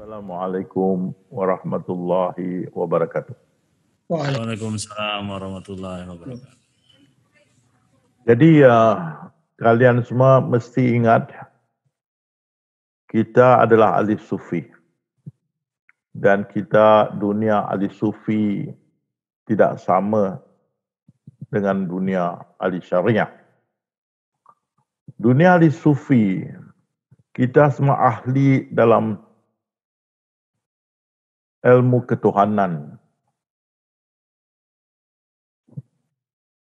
Assalamualaikum warahmatullahi wabarakatuh. Waalaikumsalam warahmatullahi wabarakatuh. Jadi kalian semua mesti ingat kita adalah ahli sufi dan kita dunia ahli sufi tidak sama dengan dunia ahli syariah. Dunia ahli sufi kita semua ahli dalam ilmu ketuhanan,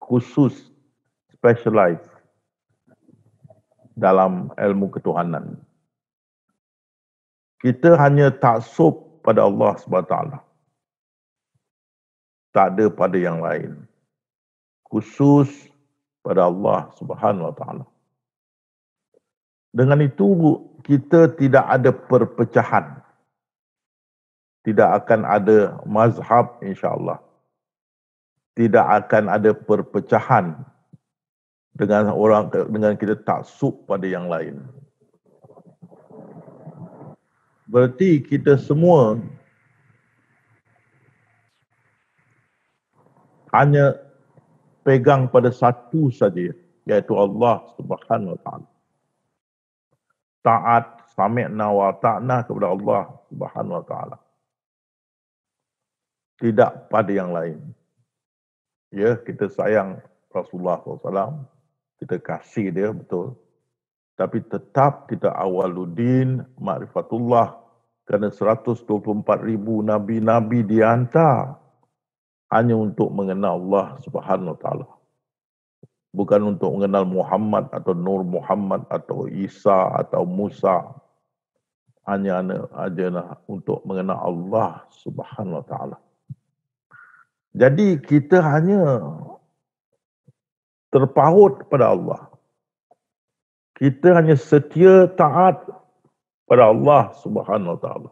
khusus specialize dalam ilmu ketuhanan. Kita hanya taksub pada Allah SWT. Tak ada pada yang lain. Khusus pada Allah SWT. Dengan itu, kita tidak ada perpecahan. Tidak akan ada mazhab insya-Allah. Tidak akan ada perpecahan dengan kita taksub pada yang lain. Berarti kita semua hanya pegang pada satu saja, iaitu Allah Subhanahu Wa Taala. Taat, sami'na wa ta'na kepada Allah Subhanahu Wa Taala. Tidak pada yang lain. Ya, kita sayang Rasulullah SAW, kita kasih dia betul. Tapi tetap kita awaluddin ma'rifatullah, kerana 124,000 nabi-nabi dihantar hanya untuk mengenal Allah Subhanahu Wa Taala. Bukan untuk mengenal Muhammad atau Nur Muhammad atau Isa atau Musa. Hanya untuk mengenal Allah Subhanahu Wa Taala. Jadi kita hanya terpaut pada Allah. Kita hanya setia taat pada Allah Subhanahu Wa Taala.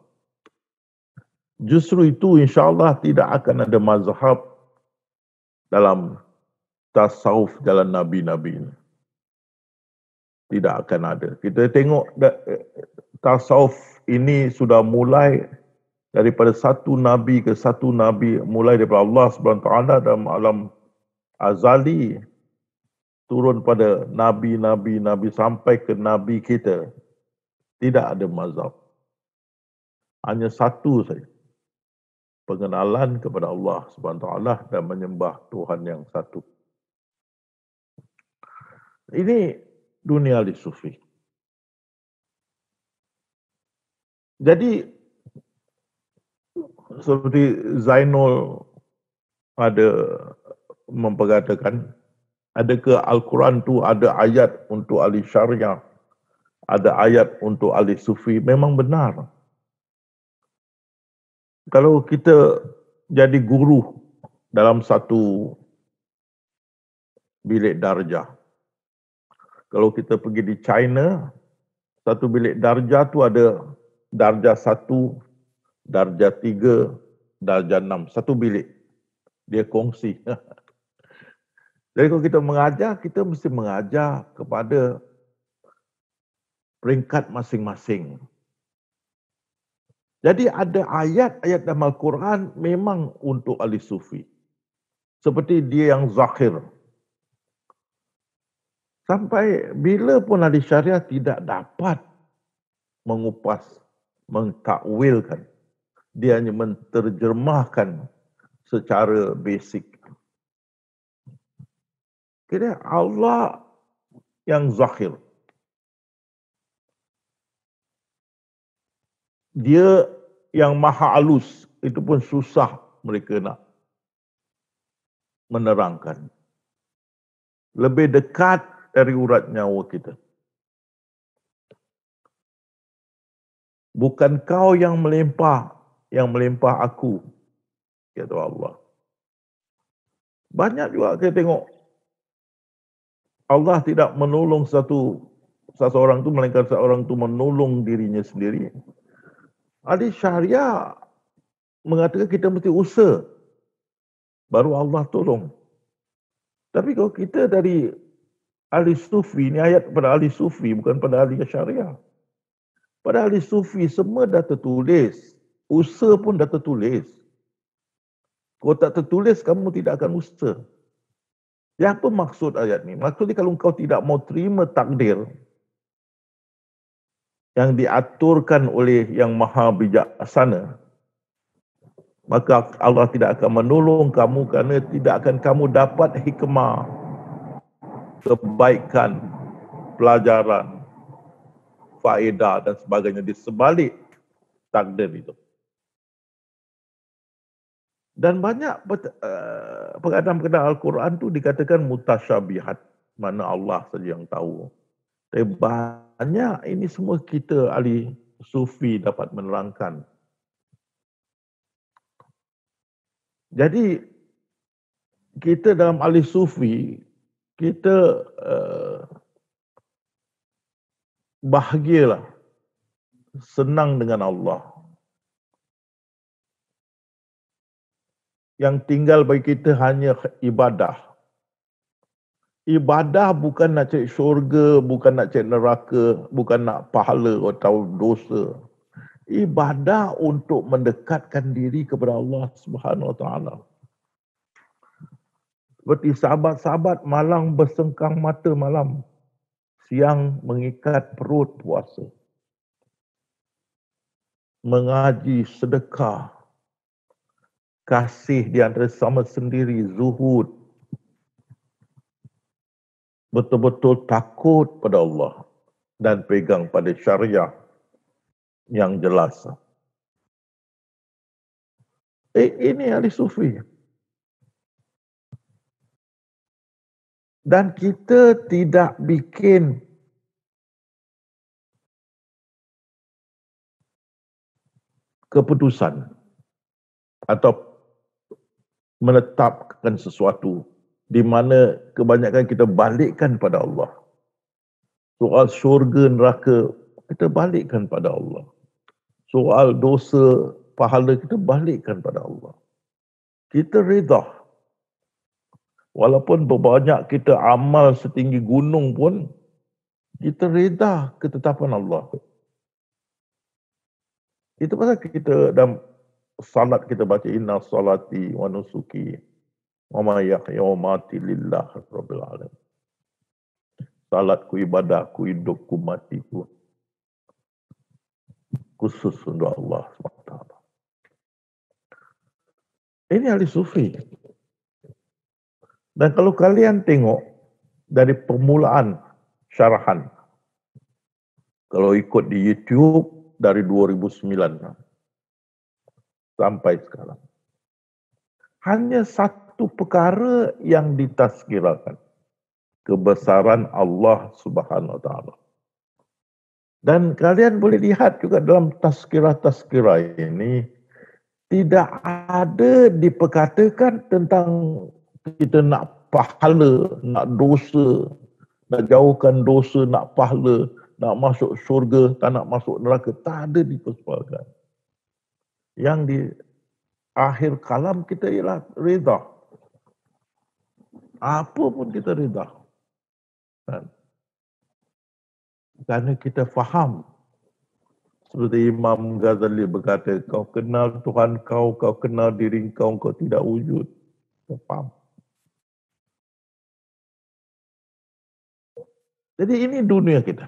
Justru itu insya-Allah tidak akan ada mazhab dalam tasawuf jalan nabi-nabi ini. Tidak akan ada. Kita tengok tasawuf ini sudah mulai daripada satu nabi ke satu nabi, mulai daripada Allah SWT dalam alam azali, turun pada nabi-nabi sampai ke nabi kita. Tidak ada mazhab. Hanya satu saja. Pengenalan kepada Allah SWT dan menyembah Tuhan yang satu. Ini dunia ahli sufi. Jadi seperti Zainul ada memperkatakan, adakah Al-Quran tu ada ayat untuk ahli syariah, ada ayat untuk ahli sufi? Memang benar. Kalau kita jadi guru dalam satu bilik darjah, kalau kita pergi di China, satu bilik darjah tu ada darjah 1, darjah 3, darjah 6. Satu bilik. Dia kongsi. Jadi kalau kita mengajar, kita mesti mengajar kepada peringkat masing-masing. Jadi ada ayat-ayat dalam Al-Quran memang untuk ahli sufi. Seperti dia yang zakhir. Sampai bila pun ahli syariah tidak dapat mengupas, mentakwilkan. Dia hanya menterjemahkan secara basic. Kira Allah yang zahir. Dia yang maha halus. Itu pun susah mereka nak menerangkan. Lebih dekat dari urat nyawa kita. Bukan kau yang melempah aku, kata Allah. Banyak juga kita tengok Allah tidak menolong seseorang tu, melainkan seseorang tu menolong dirinya sendiri. Ahli syariah mengatakan kita mesti usaha, baru Allah tolong. Tapi kalau kita dari ahli sufi, ini ayat pada ahli sufi, bukan pada ahli syariah. Pada ahli sufi semua dah tertulis. Usaha pun dah tertulis. Kalau tak tertulis, kamu tidak akan usaha. Ya, apa maksud ayat ni? Maksudnya kalau kau tidak mau terima takdir yang diaturkan oleh yang maha bijaksana, maka Allah tidak akan menolong kamu kerana tidak akan kamu dapat hikmah, kebaikan, pelajaran, faedah dan sebagainya di sebalik takdir itu. Dan banyak pengadaan-pengadaan Al-Quran tu dikatakan mutasyabihat, mana Allah saja yang tahu. Tapi banyak ini semua kita ahli sufi dapat menerangkan. Jadi kita dalam ahli sufi, kita bahagialah, senang dengan Allah. Yang tinggal bagi kita hanya ibadah. Ibadah bukan nak cari syurga, bukan nak cari neraka, bukan nak pahala atau dosa. Ibadah untuk mendekatkan diri kepada Allah Subhanahu Wa Taala. Seperti sahabat-sahabat malam bersengkang mata malam, siang mengikat perut puasa. Mengaji, sedekah, kasih di antara sama sendiri, zuhud. Betul-betul takut pada Allah dan pegang pada syariah yang jelas. Ini ahli sufi. Dan kita tidak bikin keputusan atau menetapkan sesuatu di mana kebanyakan kita balikkan pada Allah. Soal syurga, neraka, kita balikkan pada Allah. Soal dosa, pahala, kita balikkan pada Allah. Kita reda. Walaupun berbanyak kita amal setinggi gunung pun, kita reda ketetapan Allah. Itu pasal kita dalam salat kita baca inna salati wa nusuki wa ma yahya wa mati lillah rabbil alamin. Salatku, ibadahku, hidupku, matiku khusus untuk Allah SWT. Ini ahli sufi. Dan kalau kalian tengok dari permulaan syarahan, kalau ikut di YouTube dari 2009 sampai sekarang, hanya satu perkara yang ditazkirakan, kebesaran Allah Subhanahu Wa Taala. Dan kalian boleh lihat juga dalam tazkirah-tazkirah ini tidak ada diperkatakan tentang kita nak pahala, nak dosa, nak jauhkan dosa, nak pahala, nak masuk syurga, tak nak masuk neraka. Tak ada dipersoalkan. Yang di akhir kalam kita ialah reda. Apa pun kita reda. Kerana kita faham. Seperti Imam Ghazali berkata, kau kenal Tuhan kau, kau kenal diri kau, kau tidak wujud. Kau faham. Jadi ini dunia kita.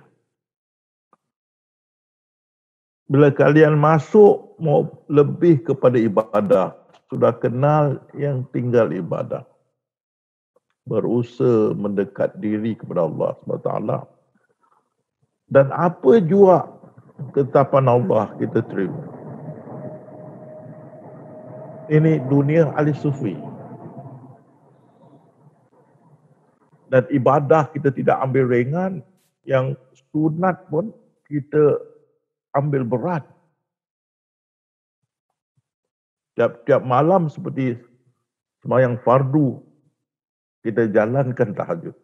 Bila kalian masuk mau lebih kepada ibadah, sudah kenal yang tinggal ibadah. Berusaha mendekat diri kepada Allah SWT. Dan apa jua ketetapan Allah kita terima. Ini dunia ahli sufi. Dan ibadah kita tidak ambil ringan, yang sunat pun kita ambil berat. Tiap-tiap malam seperti sembahyang fardu, kita jalankan tahajud.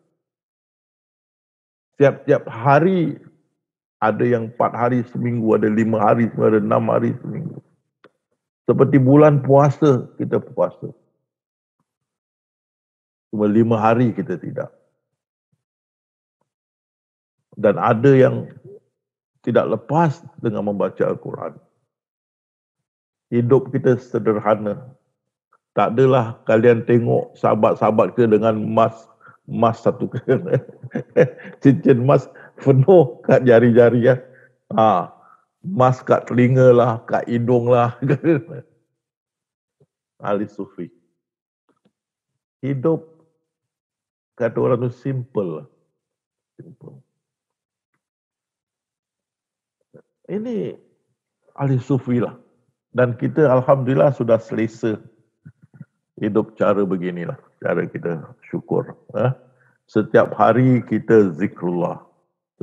Tiap-tiap hari, ada yang 4 hari seminggu, ada 5 hari, ada 6 hari seminggu. Seperti bulan puasa, kita puasa. Cuma 5 hari kita tidak. Dan ada yang tidak lepas dengan membaca Al-Quran. Hidup kita sederhana. Tak adalah kalian tengok sahabat-sahabat kita dengan emas satu cincin emas penuh kat jari-jari ya. Emas kat telinga lah, kat hidung lah. Ahli sufi. Hidup kata orang tu simple. Simple. Ini ahli sufi lah. Dan kita alhamdulillah sudah selesa hidup cara beginilah. Cara kita syukur. Setiap hari kita zikrullah.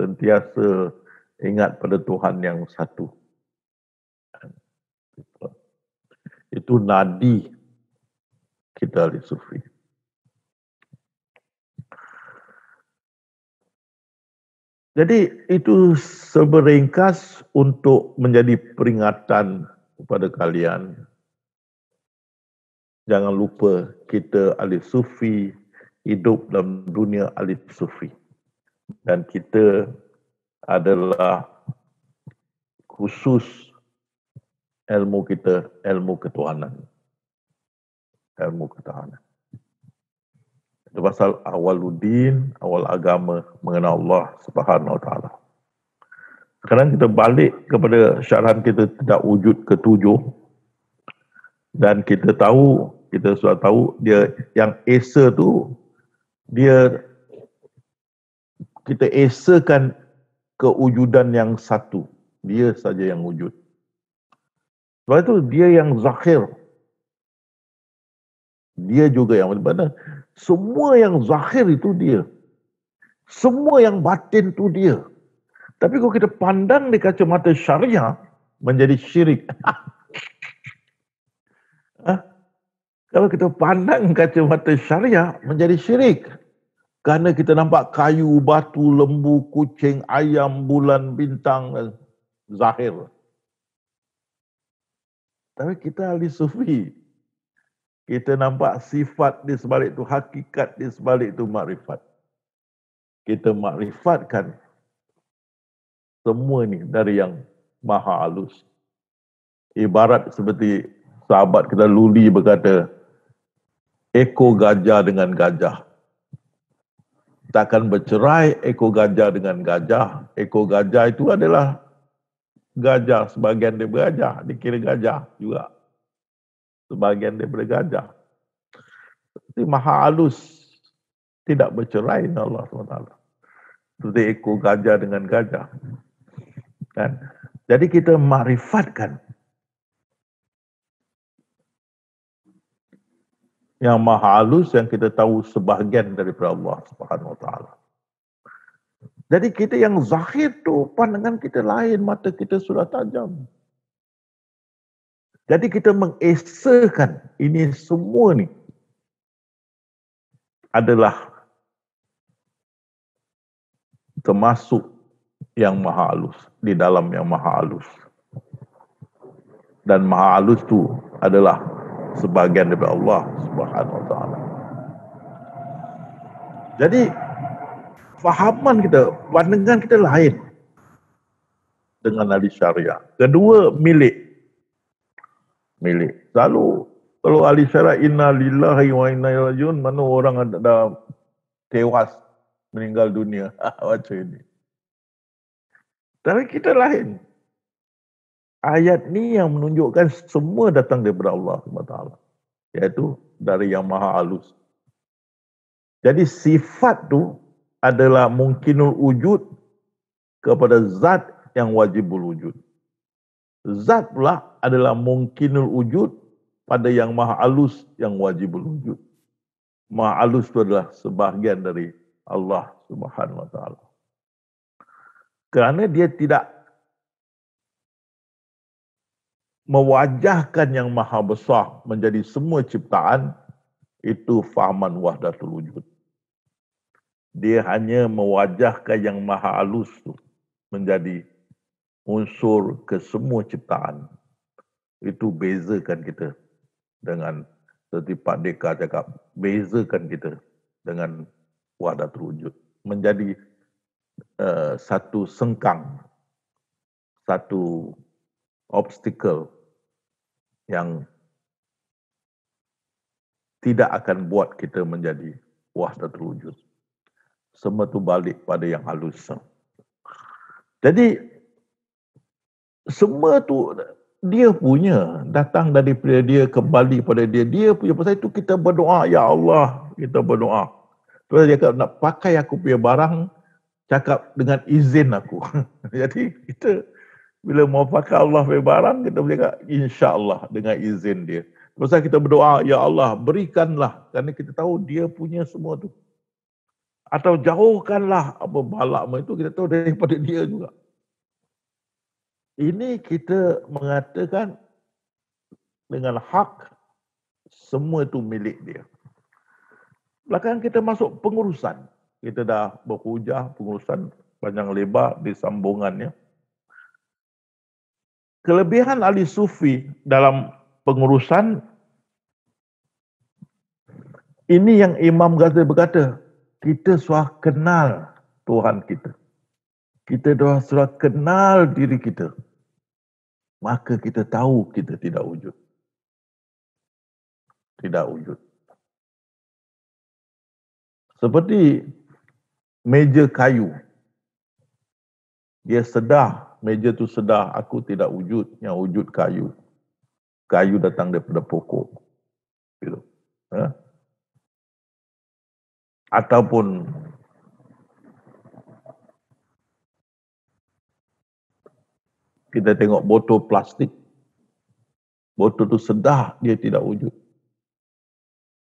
Sentiasa ingat pada Tuhan yang satu. Itu nadi kita ahli sufi. Jadi itu seberingkas untuk menjadi peringatan kepada kalian. Jangan lupa kita ahli sufi hidup dalam dunia ahli sufi. Dan kita adalah khusus ilmu kita, ilmu ketuhanan. Ilmu ketuhanan. Itu pasal awaluddin, awal agama mengenal Allah Subhanahu Wa Taala. Sekarang kita balik kepada syarahan kita tidak wujud ketujuh. Dan kita tahu, kita sudah tahu dia yang esa tu, dia kita esakan kewujudan yang satu. Dia saja yang wujud. Sebab itu dia yang zahir. Dia juga yang benar. Semua yang zahir itu dia. Semua yang batin itu dia. Tapi kalau kita pandang di kacamata syariah, menjadi syirik. Kalau kita pandang kacamata syariah, menjadi syirik. Kerana kita nampak kayu, batu, lembu, kucing, ayam, bulan, bintang, zahir. Tapi kita ahli sufi. Kita nampak sifat di sebalik itu, hakikat di sebalik itu makrifat. Kita makrifatkan semua ini dari yang maha halus. Ibarat seperti sahabat kita Luli berkata, ekor gajah dengan gajah. Takkan bercerai ekor gajah dengan gajah. Ekor gajah itu adalah gajah, sebahagian daripada gajah. Dikira gajah juga. Sebahagian daripada gajah. Seperti maha halus. Tidak bercerai Allah SWT. Seperti ekor gajah dengan gajah. Kan? Jadi kita makrifatkan yang maha halus yang kita tahu sebahagian daripada Allah Subhanahu Wa Taala. Jadi kita yang zahir tu pandangan kita lain, mata kita sudah tajam. Jadi kita mengesakan ini semua ni adalah termasuk yang maha halus, di dalam yang maha halus. Dan maha halus tu adalah sebahagian daripada Allah Subhanahu Wa Taala. Jadi fahaman kita, pandangan kita lain dengan ahli syariah. Kedua, milik. Selalu kalau ahli syariah inna lillahi wa inna ilaihi rajiun, mana orang ada tewas meninggal dunia. Baca ini. Tapi kita lain. Ayat ni yang menunjukkan semua datang daripada Allah SWT. Iaitu dari yang maha halus. Jadi sifat tu adalah mungkinul wujud kepada zat yang wajibul wujud. Zat pula adalah mungkinul wujud pada yang maha halus yang wajibul wujud. Maha halus itu adalah sebahagian dari Allah Subhanahu Wa Taala. Kerana dia tidak mewajahkan yang maha besar menjadi semua ciptaan, itu fahaman wahdatul wujud. Dia hanya mewajahkan yang maha halus itu menjadi unsur ke semua ciptaan. Itu bezakan kita dengan, seperti Pak Deka cakap, bezakan kita dengan wahdatul wujud. Menjadi satu sengkang satu obstacle yang tidak akan buat kita menjadi wahdatul wujud. Semua tu balik pada yang halus. Jadi semua tu dia punya, datang daripada dia, kembali pada dia. Dia punya. Pasal itu kita berdoa, ya Allah, kita berdoa. Terus dia kata, nak pakai aku punya barang, cakap dengan izin aku. Jadi kita bila mau pakai Allah punya barang, kita boleh kata insya-Allah dengan izin dia. Pasal kita berdoa, ya Allah, berikanlah, kerana kita tahu dia punya semua tu. Atau jauhkanlah apa balak itu, kita tahu daripada dia juga. Ini kita mengatakan dengan hak, semua itu milik dia. Belakangan kita masuk pengurusan. Kita dah berhujah pengurusan panjang lebar di sambungannya. Kelebihan ahli sufi dalam pengurusan, ini yang Imam Ghazali berkata, kita sudah kenal Tuhan kita. Kita sudah kenal diri kita. Maka kita tahu kita tidak wujud. Tidak wujud. Seperti meja kayu. Dia sedar, meja tu sedar, aku tidak wujud, yang wujud kayu. Kayu datang daripada pokok. Gitu. Ataupun kita tengok botol plastik. Botol tu sedar dia tidak wujud.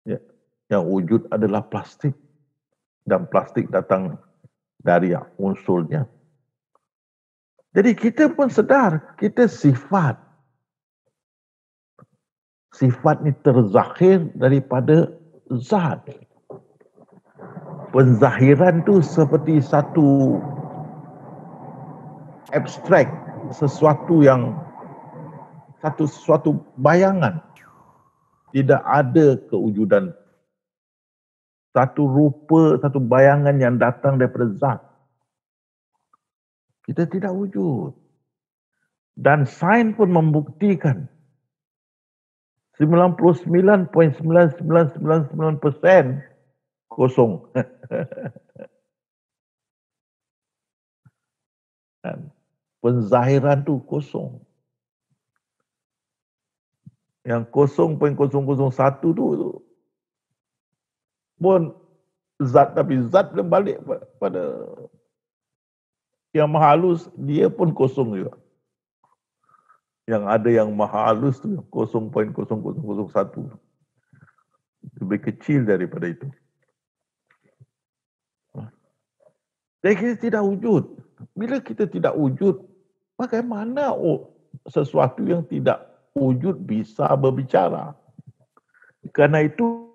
Ya. Yang wujud adalah plastik. Dan plastik datang dari unsurnya. Jadi kita pun sedar, kita sifat. Sifat ni terzahir daripada zat. Penzahiran tu seperti satu abstrak, sesuatu yang suatu bayangan. Tidak ada kewujudan. Satu rupa, satu bayangan yang datang daripada zat. Kita tidak wujud. Dan sains pun membuktikan 99.9999% kosong. Penzahiran tu kosong. Yang 0.001 tu pun zat, tapi zat dia balik pada yang maha halus, dia pun kosong juga. Yang ada yang maha halus tu 0.0001. Lebih kecil daripada itu. Jadi kita tidak wujud. Bila kita tidak wujud, bagaimana sesuatu yang tidak wujud bisa berbicara? Kerana itu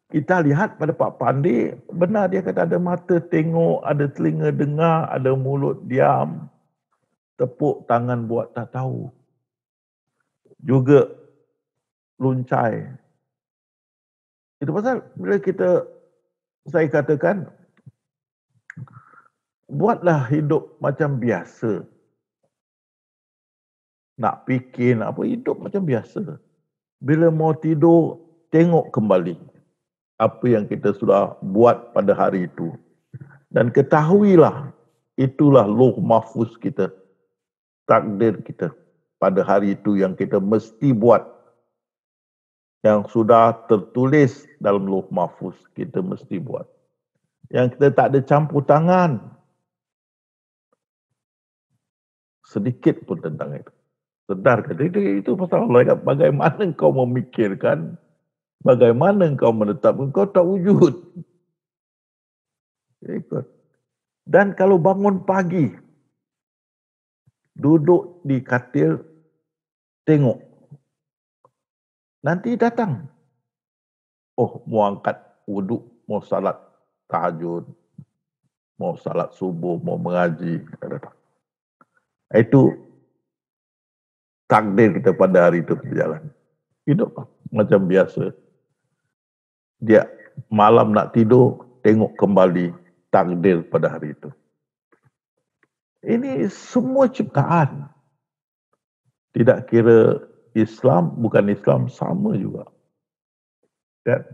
kita lihat pada Pak Pandey, benar dia kata ada mata tengok, ada telinga dengar, ada mulut diam, tepuk tangan buat tak tahu. Juga luncai. Itu pasal bila saya katakan, buatlah hidup macam biasa. Nak fikir, nak apa, hidup macam biasa. Bila mau tidur, tengok kembali apa yang kita sudah buat pada hari itu. Dan ketahuilah, itulah lauh mahfuz kita. Takdir kita pada hari itu yang kita mesti buat. Yang sudah tertulis dalam lauh mahfuz, kita mesti buat. Yang kita tak ada campur tangan sedikit pun tentang itu. Sedar ke? Itu pasal Allah kata, bagaimana kau memikirkan, bagaimana kau menetapkan, kau tak wujud. Ikut. Dan kalau bangun pagi, duduk di katil, tengok. Nanti datang. Oh, mau angkat wuduk, mau salat tahajud, mau salat subuh, mau mengaji. Datang. Itu takdir kita pada hari itu berjalan. Hidup macam biasa. Dia malam nak tidur, tengok kembali takdir pada hari itu. Ini semua ciptaan. Tidak kira Islam, bukan Islam, sama juga. Dan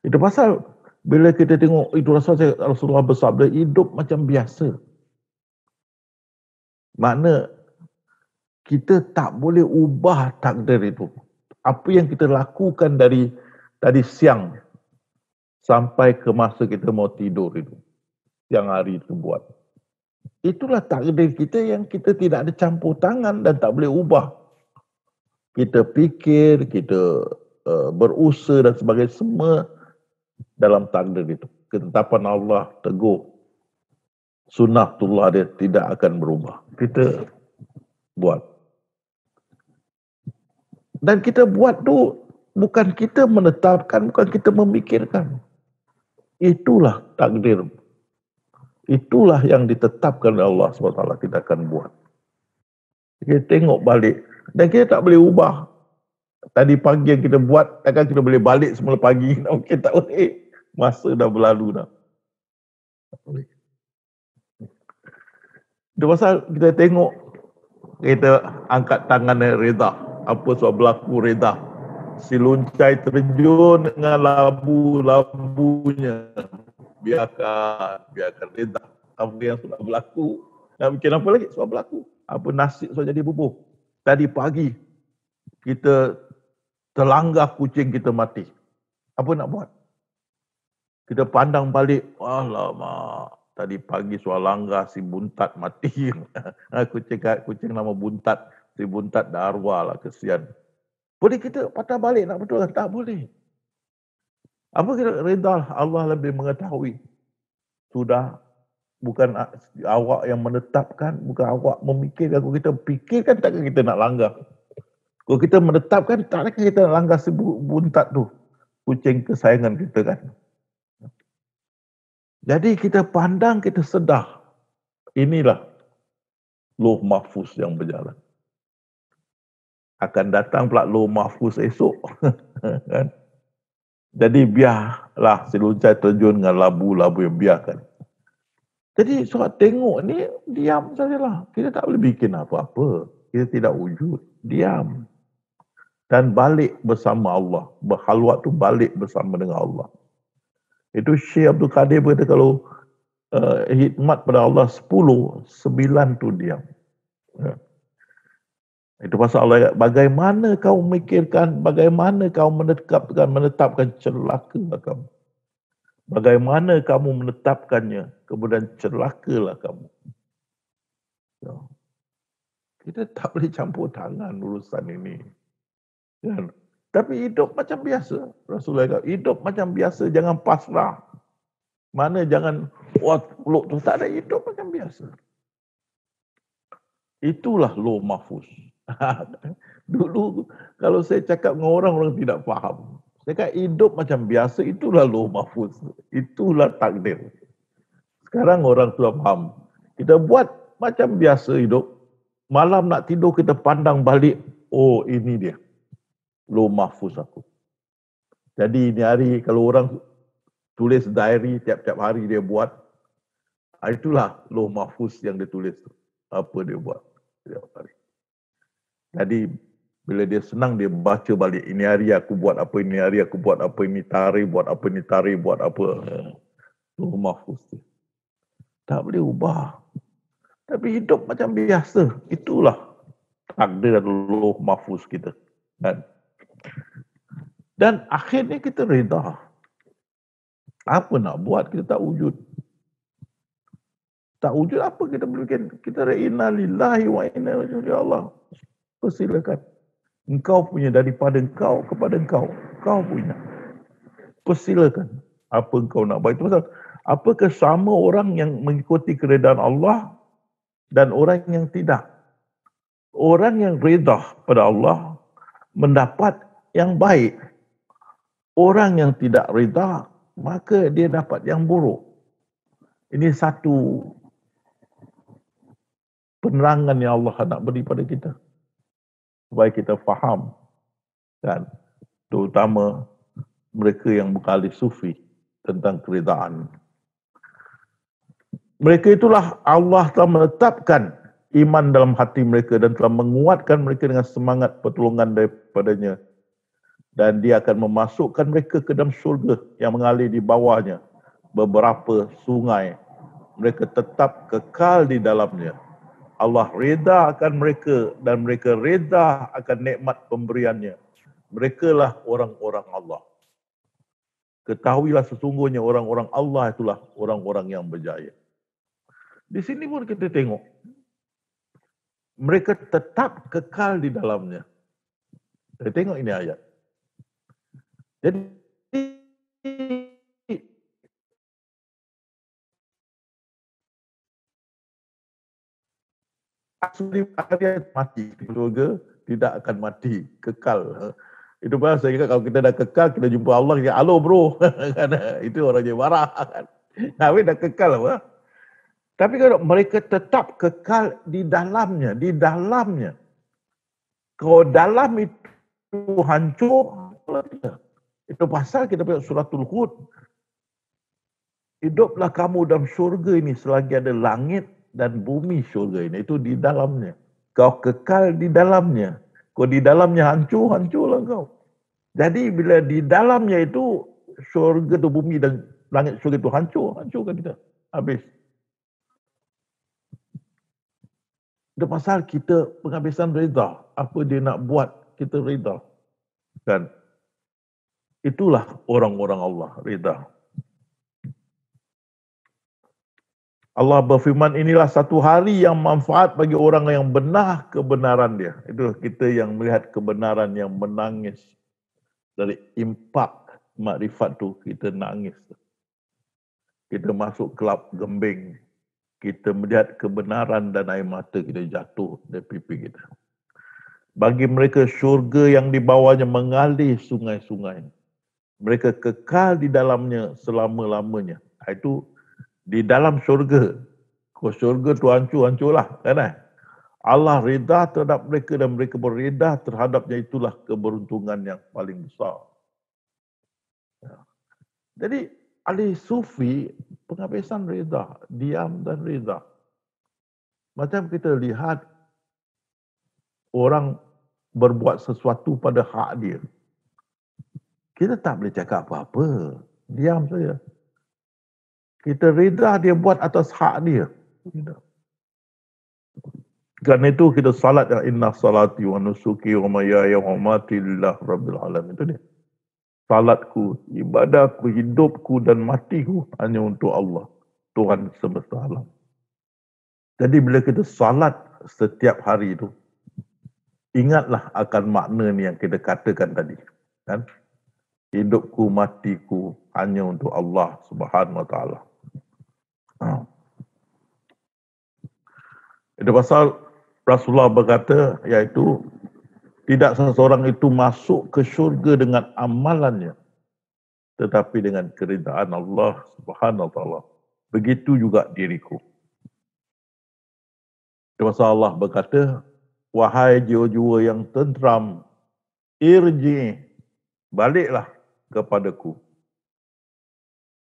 itu pasal bila kita tengok itu Rasulullah bersabda hidup macam biasa. Makna kita tak boleh ubah takdir itu. Apa yang kita lakukan dari siang sampai ke masa kita mau tidur itu, siang hari itu buat. Itulah takdir kita yang kita tidak ada campur tangan dan tak boleh ubah. Kita fikir, kita berusaha dan sebagainya, semua dalam takdir itu. Ketetapan Allah teguh. Sunnatullah dia tidak akan berubah. Kita buat. Dan kita buat tu bukan kita menetapkan, bukan kita memikirkan. Itulah takdir. Itulah yang ditetapkan oleh Allah SWT kita akan buat. Kita tengok balik. Dan kita tak boleh ubah. Tadi pagi yang kita buat, takkan kita boleh balik semula pagi. Okey, tak boleh. Masa dah berlalu dah. Tak boleh. Itu pasal kita tengok, kita angkat tangan reda. Apa sebab berlaku reda. Si loncai terjun dengan labu-labunya. Biarkan reda. Apa yang sudah berlaku. Nak bikin apa lagi? Sebab berlaku. Apa nasib sudah jadi bubuh. Tadi pagi, kita terlanggar kucing kita mati. Apa nak buat? Kita pandang balik. Alamak. Tadi pagi soal langgar si buntat mati. kucing nama buntat. Si buntat dah arwah lah, kesian. Boleh kita patah balik nak betul? Tak boleh. Apa kita reda Allah lebih mengetahui. Sudah bukan awak yang menetapkan, bukan awak memikirkan. Kalau kita fikirkan takkan kita nak langgar. Kalau kita menetapkan takkan kita nak langgar si buntat tu. Kucing kesayangan kita kan. Jadi kita pandang, kita sedar. Inilah Lauh Mahfuz yang berjalan. Akan datang pula Lauh Mahfuz esok. Kan? Jadi biarlah si loncai terjun dengan labu-labu yang biarkan. Jadi soal tengok ni, diam sajalah. Kita tak boleh bikin apa-apa. Kita tidak wujud. Diam. Dan balik bersama Allah. Berhalwat tu balik bersama dengan Allah. Itu Syekh Abdul Qadir berkata kalau hikmat pada Allah 10, 9 tu diam. Ya. Itu pasal Allah, bagaimana kau memikirkan, bagaimana kau menetapkan celakalah kamu. Bagaimana kamu menetapkannya, kemudian celakalah kamu. Ya. Kita tak boleh campur tangan urusan ini. Ya. Tapi hidup macam biasa. Rasulullah kata, hidup macam biasa, jangan pasrah. Mana jangan, peluk tu, tak ada, hidup macam biasa. Itulah Lauh Mahfuz. Dulu kalau saya cakap dengan orang tidak faham. Saya kata hidup macam biasa, itulah Lauh Mahfuz. Itulah takdir. Sekarang orang sudah faham. Kita buat macam biasa hidup. Malam nak tidur kita pandang balik. Oh, ini dia. Lauh Mahfuz aku. Jadi ini hari kalau orang tulis diary tiap-tiap hari dia buat. Itulah Lauh Mahfuz yang dia tulis. Apa dia buat tiap hari. Jadi bila dia senang dia baca balik. Ini hari aku buat apa, ini hari aku buat apa, ini tarikh buat apa, ini tarikh buat apa. Lauh Mahfuz. Tak boleh ubah. Tapi hidup macam biasa. Itulah takdir Lauh Mahfuz kita. Dan akhirnya kita reda. Apa nak buat, kita tak wujud. Tak wujud apa kita boleh bikin. Kita inna lillahi wa inna ilaihi raji'un. Ya Allah, persilakan. Engkau punya, daripada engkau kepada engkau. Kau punya. Persilakan. Apa engkau nak buat. Itu pasal, apakah sama orang yang mengikuti keredaan Allah dan orang yang tidak? Orang yang reda pada Allah mendapat yang baik. Orang yang tidak reda, maka dia dapat yang buruk. Ini satu penerangan yang Allah nak beri pada kita. Supaya kita faham. Dan terutama mereka yang bukan ahli sufi tentang keredaan. Mereka itulah Allah telah menetapkan iman dalam hati mereka dan telah menguatkan mereka dengan semangat pertolongan daripadanya. Dan dia akan memasukkan mereka ke dalam syurga yang mengalir di bawahnya beberapa sungai. Mereka tetap kekal di dalamnya. Allah reda akan mereka dan mereka reda akan nikmat pemberiannya. Mereka lah orang-orang Allah. Ketahuilah sesungguhnya orang-orang Allah itulah orang-orang yang berjaya. Di sini pun kita tengok. Mereka tetap kekal di dalamnya. Kita tengok ini ayat. Jadi asli ayat mati di syurga tidak akan mati, kekal. Itu pasal saya kata kalau kita dah kekal, kita jumpa Allah, kita halo bro. Itu orang yang marah kan. Tapi dah kekal apa? Tapi kalau mereka tetap kekal di dalamnya, Kalau dalam itu hancur, itu pasal kita baca suratul Hud. Hiduplah kamu dalam syurga ini selagi ada langit dan bumi syurga ini. Itu di dalamnya. Kau kekal di dalamnya. Kau di dalamnya hancurlah kau. Jadi bila di dalamnya itu syurga tu bumi dan langit syurga itu hancurkan kita. Habis. Itu pasal kita penghabisan reda. Apa dia nak buat, kita reda. Dan itulah orang-orang Allah, reda. Allah berfirman, inilah satu hari yang manfaat bagi orang yang benar kebenaran dia. Itu kita yang melihat kebenaran yang menangis. Dari impak makrifat tu, kita nangis. Kita masuk kelab gembing. Kita melihat kebenaran dan air mata kita jatuh dari pipi kita. Bagi mereka syurga yang di bawahnya mengalir sungai-sungai. Mereka kekal di dalamnya selama-lamanya. Itu di dalam syurga. Kalau syurga tu hancurlah. Kan? Allah reda terhadap mereka dan mereka berreda terhadapnya, itulah keberuntungan yang paling besar. Jadi ahli sufi penghabisan reda, diam dan reda. Macam kita lihat orang berbuat sesuatu pada hak dia. Kita tak boleh cakap apa-apa. Diam saja. Kita reda dia buat atas hak dia. Kerana itu kita salat yang inna salati wa nusuki wa mahyaya wa mamati lillahi rabbil alamin. Itu dia. Salatku, ibadahku, hidupku dan matiku hanya untuk Allah, Tuhan semesta alam. Jadi bila kita salat setiap hari itu, ingatlah akan makna ni yang kita katakan tadi. Kan? Hidupku, matiku hanya untuk Allah Subhanahu Wa Taala. Itu pasal Rasulullah berkata, iaitu tidak seseorang itu masuk ke syurga dengan amalannya, tetapi dengan keridaan Allah Subhanahu Wa Taala. Begitu juga diriku. Itu pasal Allah berkata, wahai jiwa-jiwa yang tenteram, irji, baliklah kepadaku.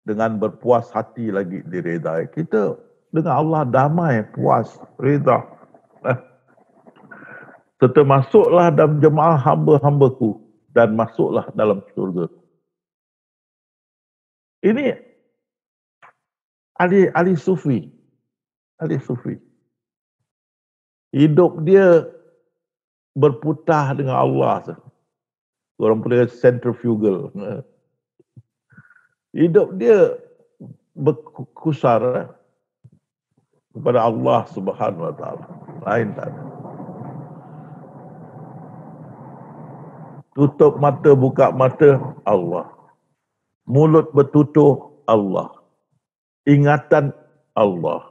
Dengan berpuas hati lagi diredai. Kita dengan Allah damai, puas, reda. Serta masuklah dalam jemaah hamba-hambaku dan masuklah dalam syurga. Ini ahli sufi. Ahli sufi. Hidup dia berputar dengan Allah. Orang boleh centrifugal. Hidup dia berkusar kepada Allah Subhanahu Wa Taala. Lain tak ada. Tutup mata, buka mata, Allah. Mulut bertutur, Allah. Ingatan, Allah.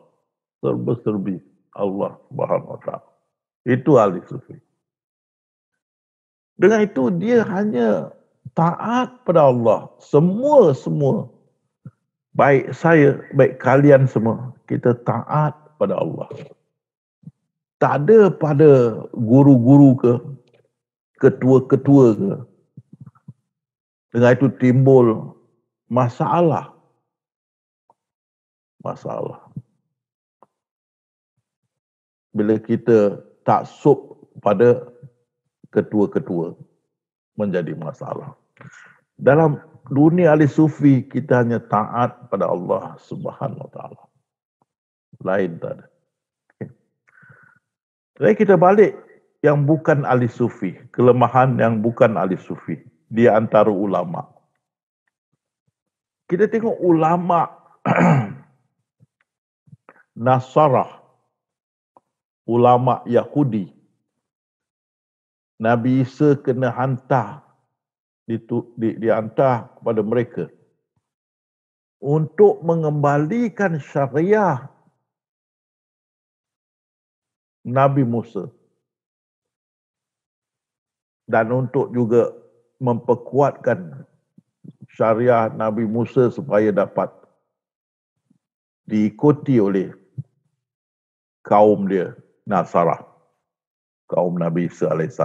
Serba-serbi, Allah Subhanahu Wa Taala. Itu ahli sufi. Dengan itu dia hanya taat pada Allah. Semua. Baik saya, baik kalian semua. Kita taat pada Allah. Tak ada pada guru-guru ke, ketua-ketua ke. Dengan itu timbul masalah. bila kita taksub pada ketua-ketua menjadi masalah. Dalam dunia ahli sufi, kita hanya taat pada Allah Subhanahu Wa Taala. Lain tak ada. Jadi kita balik yang bukan ahli sufi, kelemahan yang bukan ahli sufi di antara ulama. Kita tengok ulama Nasarah, ulama Yahudi. Nabi Isa kena hantar, dihantar kepada mereka untuk mengembalikan syariah Nabi Musa dan untuk juga memperkuatkan syariah Nabi Musa supaya dapat diikuti oleh kaum dia, Nasarah, kaum Nabi Isa AS.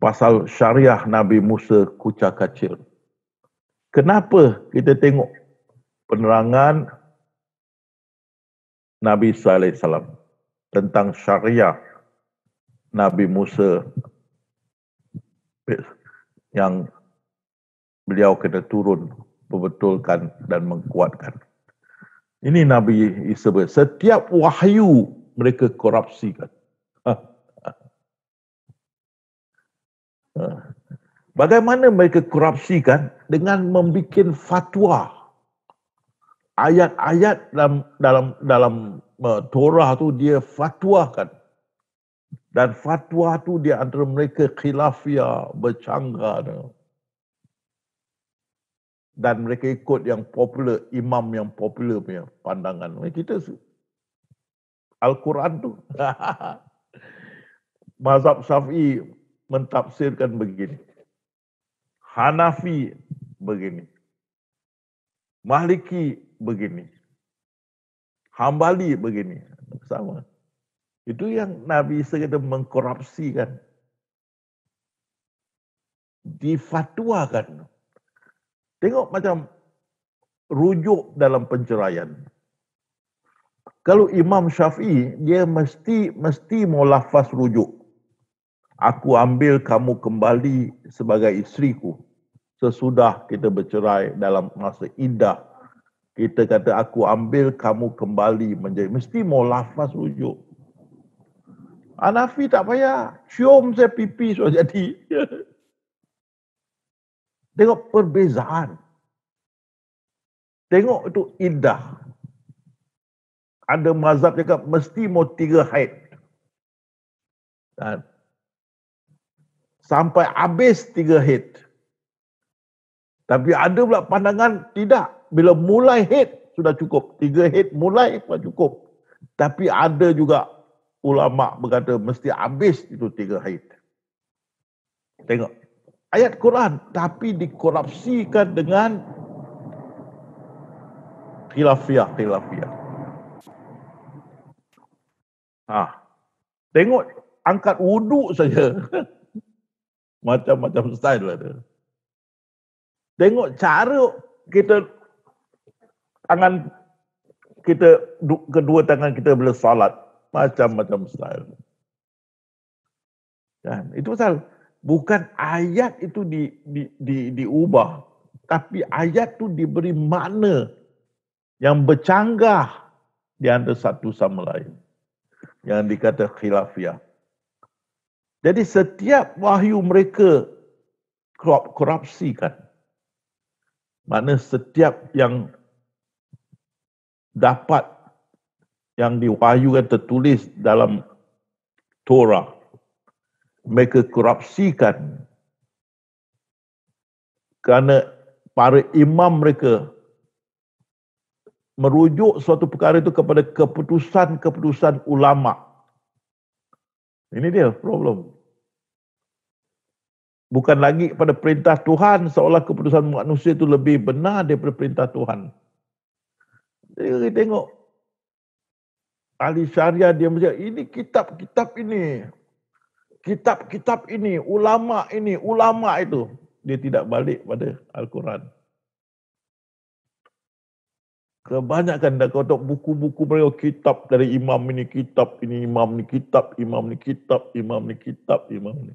Pasal syariah Nabi Musa kucak-kacir. Kenapa kita tengok penerangan Nabi Isa AS tentang syariah Nabi Musa yang beliau kena turun, membetulkan dan menguatkan. Ini Nabi Isa, setiap wahyu mereka korupsikan. Bagaimana mereka korupsikan? Dengan membuat fatwa. Ayat-ayat dalam Torah tu dia fatwakan. Dan fatwa tu dia antara mereka khilafiyah, bercanggah. Dan mereka ikut yang popular, imam yang popular punya pandangan. Kita Al-Quran tu. Mazhab Syafi'i mentafsirkan begini. Hanafi begini. Maliki begini. Hambali begini. Sama. Itu yang Nabi Isa kata mengkorupsikan. Difatwakan. Tengok macam rujuk dalam penceraian. Kalau Imam Syafi'i, dia mesti mau lafaz rujuk. Aku ambil kamu kembali sebagai isteriku. Sesudah kita bercerai dalam masa iddah, kita kata aku ambil kamu kembali menjadi, mesti mau lafaz rujuk. Hanafi tak payah, cium saya pipi sudah jadi. Tengok perbezaan. Tengok itu iddah. Ada mazhab cakap mesti mau 3 haid. Dan sampai habis 3 haid. Tapi ada pula pandangan tidak. Bila mulai haid sudah cukup. 3 haid mulai sudah cukup. Tapi ada juga ulama berkata mesti habis itu 3 haid. Tengok. Ayat Quran tapi dikorupsikan dengan khilafiyah. Tengok angkat wuduk saja. Macam-macam style ada. Tengok cara kita kedua tangan kita bila salat, macam-macam style. Kan? Itu pasal bukan ayat itu diubah, tapi ayat itu diberi makna yang bercanggah di antara satu sama lain. Yang dikata khilafiyah. Jadi setiap wahyu mereka korupsikan. Makna setiap yang dapat, yang diwahyukan tertulis dalam Torah, mereka korupsikan. Kerana para imam mereka merujuk suatu perkara itu kepada keputusan-keputusan ulama. Ini dia problem. Bukan lagi pada perintah Tuhan, seolah keputusan manusia itu lebih benar daripada perintah Tuhan. Jadi tengok ahli syariah dia mesti ini kitab-kitab ini. Kitab-kitab ini, ulama itu. Dia tidak balik pada Al-Quran. Kebanyakan dah kau tahu buku-buku mereka, kitab dari imam ini, kitab ini, imam ni, kitab, imam ni, kitab, imam ni, kitab, imam ni.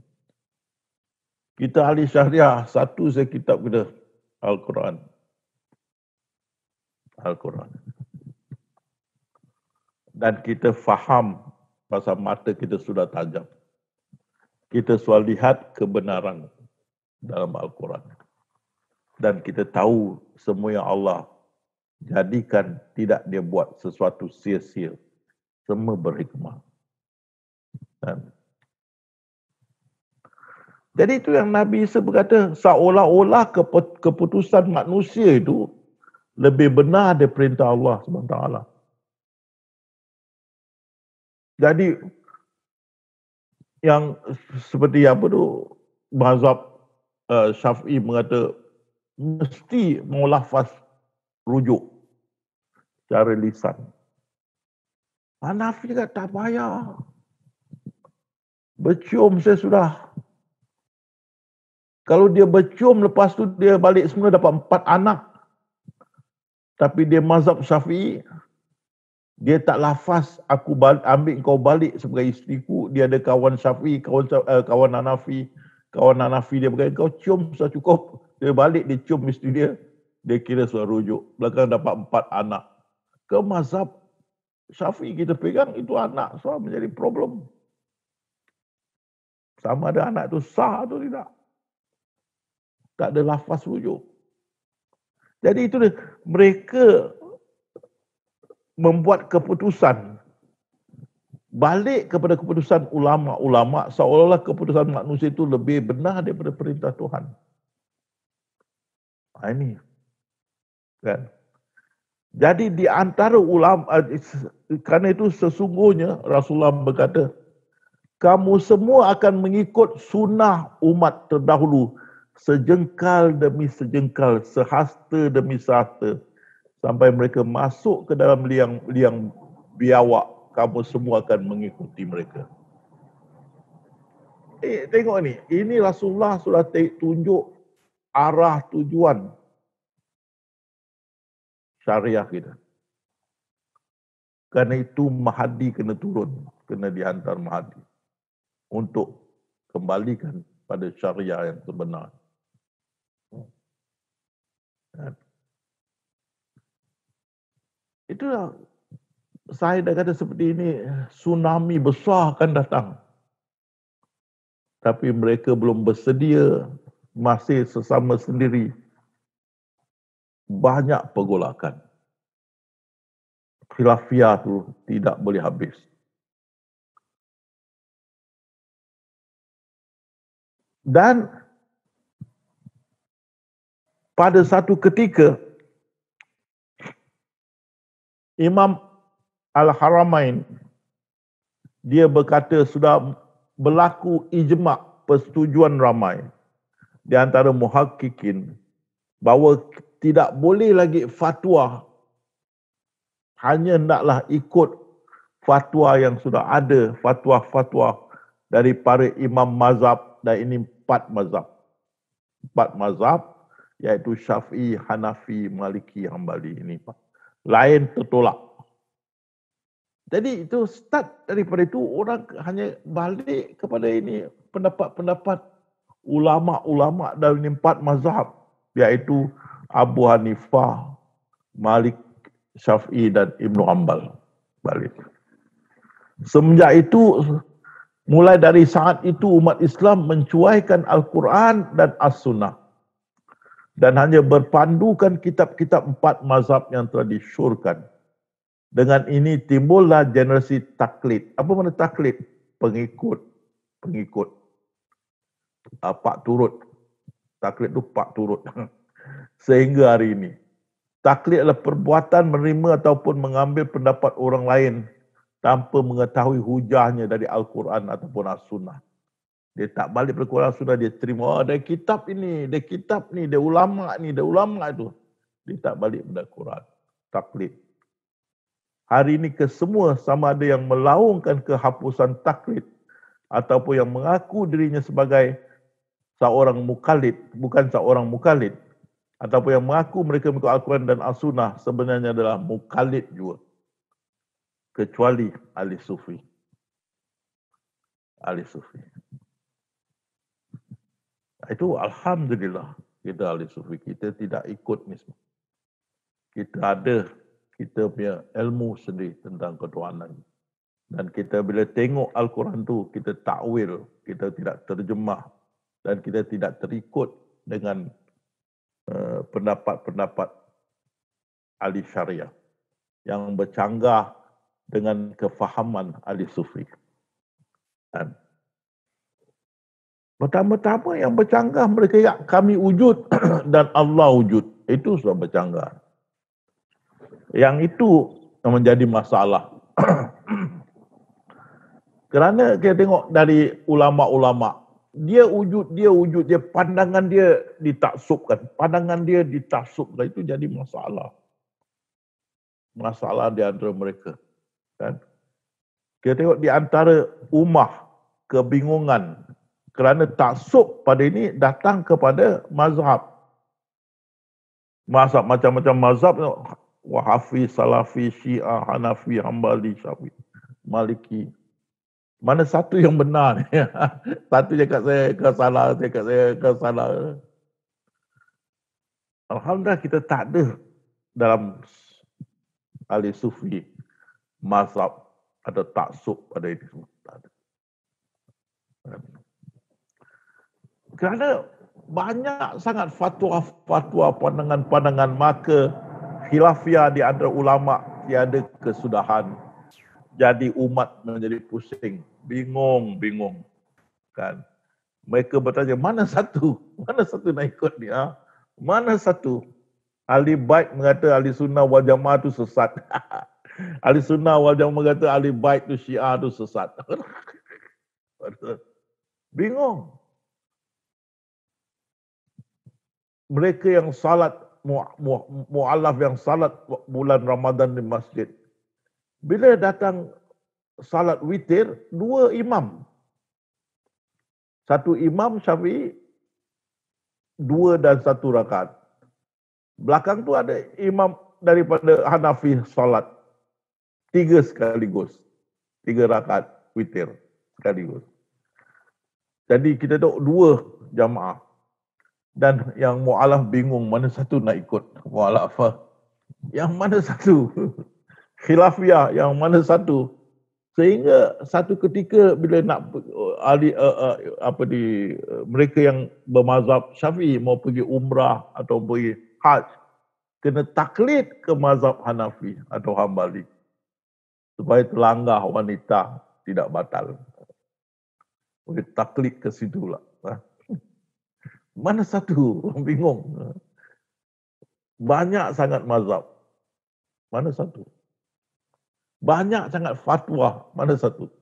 Kita ahli syariah, satu saya kitab kita, Al-Quran. Al-Quran. Dan kita faham pasal mata kita sudah tajam. Kita selalu lihat kebenaran dalam Al-Quran. Dan kita tahu semua yang Allah jadikan, tidak dia buat sesuatu sia-sia. Semua berhikmah. Jadi itu yang Nabi Isa berkata, seolah-olah keputusan manusia itu lebih benar daripada perintah Allah SWT. Jadi yang seperti apa tu, mazhab Syafi'i mengata mesti mau lafaz rujuk secara lisan. Hanafi kata tak payah. Bercium saya sudah. Kalau dia bercium lepas tu dia balik semula dapat 4 anak. Tapi dia mazhab Syafi'i, dia tak lafaz aku ambil kau balik sebagai isteriku. Dia ada kawan Syafi'i, kawan Hanafi. Kawan Hanafi dia berkata kau cium sudah cukup. Dia balik dia cium isteri dia. Dia kira sudah rujuk. Belakang dapat 4 anak. Ke mazhab Syafi'i kita pegang itu anak so menjadi problem. Sama ada anak itu sah atau tidak. Tak ada lafaz rujuk. Jadi itu dia, mereka membuat keputusan balik kepada keputusan ulama-ulama seolah-olah keputusan manusia itu lebih benar daripada perintah Tuhan. Ini kan. Jadi di antara ulama, kerana itu sesungguhnya Rasulullah berkata, kamu semua akan mengikut sunnah umat terdahulu sejengkal demi sejengkal, sehasta demi sehasta, sampai mereka masuk ke dalam liang biawak, kamu semua akan mengikuti mereka. Tengok ni, ini Rasulullah sudah tunjuk arah tujuan syariah kita. Kerana itu Mahdi kena turun, kena dihantar Mahdi untuk kembalikan pada syariah yang sebenar. Itulah saya dah kata seperti ini, tsunami besar akan datang. Tapi mereka belum bersedia, masih sesama sendiri. Banyak pergolakan. Khilafiyah tu tidak boleh habis. Dan pada satu ketika, Imam Al-Haramain, dia berkata sudah berlaku ijma', persetujuan ramai di antara muhaqqiqin bahawa tidak boleh lagi fatwa, hanya hendaklah ikut fatwa yang sudah ada, fatwa-fatwa dari para imam mazhab, dan ini 4 mazhab. 4 mazhab iaitu Syafi'i, Hanafi, Maliki, Hambali, ini 4. Lain tertolak. Jadi itu start daripada itu orang hanya balik kepada ini pendapat-pendapat ulama-ulama dari 4 mazhab, iaitu Abu Hanifah, Malik, Syafi'i dan Ibnu Hanbal. Balik. Semenjak itu, mulai dari saat itu umat Islam mencuaikan Al-Quran dan As-Sunnah dan hanya berpandukan kitab-kitab 4 mazhab yang telah disyurkan. Dengan ini timbullah generasi taklid. Apa makna taklid? Pengikut. Pengikut. Pak turut. Taklid itu pak turut. Sehingga hari ini. Taklid adalah perbuatan menerima ataupun mengambil pendapat orang lain tanpa mengetahui hujahnya dari Al-Quran ataupun As-Sunnah. Dia tak balik pada Quran Sunnah, dia terima, ada kitab ini, ada kitab ni, ada ulama ni, ada ulama itu. Dia tak balik pada Quran. Taklid. Hari ini kesemua sama ada yang melaungkan kehapusan taklid ataupun yang mengaku dirinya sebagai seorang mukallid, bukan seorang mukallid, ataupun yang mengaku mereka mengikut Al-Quran dan As-Sunnah sebenarnya adalah mukallid juga. Kecuali ahli sufi. Ahli sufi. Itu alhamdulillah kita ahli sufi. Kita tidak ikut ni semua. Kita ada kita punya ilmu sendiri tentang ketuhanan. Dan kita bila tengok Al-Quran tu, kita takwil, kita tidak terjemah dan kita tidak terikut dengan pendapat-pendapat ahli syariah yang bercanggah dengan kefahaman ahli sufi. Dan pertama-tama yang bercanggah mereka ya kami wujud dan Allah wujud. Itu sudah bercanggah. Yang itu menjadi masalah. Kerana kita tengok dari ulama-ulama, dia wujud, dia pandangan dia ditaksubkan. Pandangan dia ditaksubkan, itu jadi masalah. Masalah di antara mereka. Kan? Kita tengok di antara ummah, kebingungan. Kerana taksub pada ini datang kepada mazhab. Mazhab, macam-macam mazhab. Wahafi, Salafi, Syiah, Hanafi, Hambali, Syafi'i, Maliki. Mana satu yang benar ni? Satu cakap saya ke salah, cakap saya ke salah. Alhamdulillah kita tak ada dalam ahli sufi mazhab atau taksub pada ini semua. Tak ada. Kerana banyak sangat fatwa-fatwa, pandangan-pandangan, maka khilafiyah di antara ulama tiada kesudahan. Jadi umat menjadi pusing, bingung. Kan? Mereka bertanya, mana satu? Mana satu nak ikut ni? Ha? Mana satu? Ahli bait mengata ahli sunnah wal jamaah tu sesat. Ahli sunnah wal jamaah mengata ahli bait tu Syiah tu sesat. Bingung. Mereka yang salat mu'alaf yang salat bulan Ramadan di masjid. Bila datang salat witir, 2 imam. Satu imam Syafi'i, 2 dan 1 rakaat. Belakang tu ada imam daripada Hanafi salat. 3 sekaligus. 3 rakaat witir sekaligus. Jadi kita tengok 2 jamaah. Dan yang mu'alaf bingung mana satu nak ikut mu'alafah. Yang mana satu? Khilafiyah yang mana satu? Sehingga satu ketika bila nak mereka yang bermazhab Syafi'i mau pergi umrah atau pergi haj, kena taklid ke mazhab Hanafi atau Hambali supaya terlanggar wanita tidak batal. Boleh taklid ke situ lah. Mana satu? Bingung. Banyak sangat mazhab. Mana satu? Banyak sangat fatwa. Mana satu?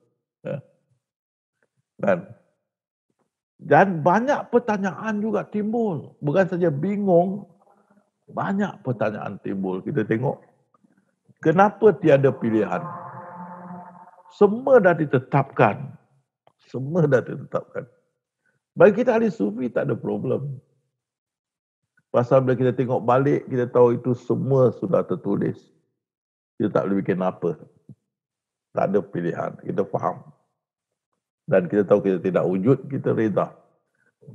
Dan banyak pertanyaan juga timbul. Bukan saja bingung, banyak pertanyaan timbul. Kita tengok, kenapa tiada pilihan? Semua dah ditetapkan. Semua dah ditetapkan. Bagi kita ahli sufi tak ada problem. Pasal bila kita tengok balik, kita tahu itu semua sudah tertulis. Kita tak boleh bikin apa. Tak ada pilihan. Kita faham. Dan kita tahu kita tidak wujud, kita reda.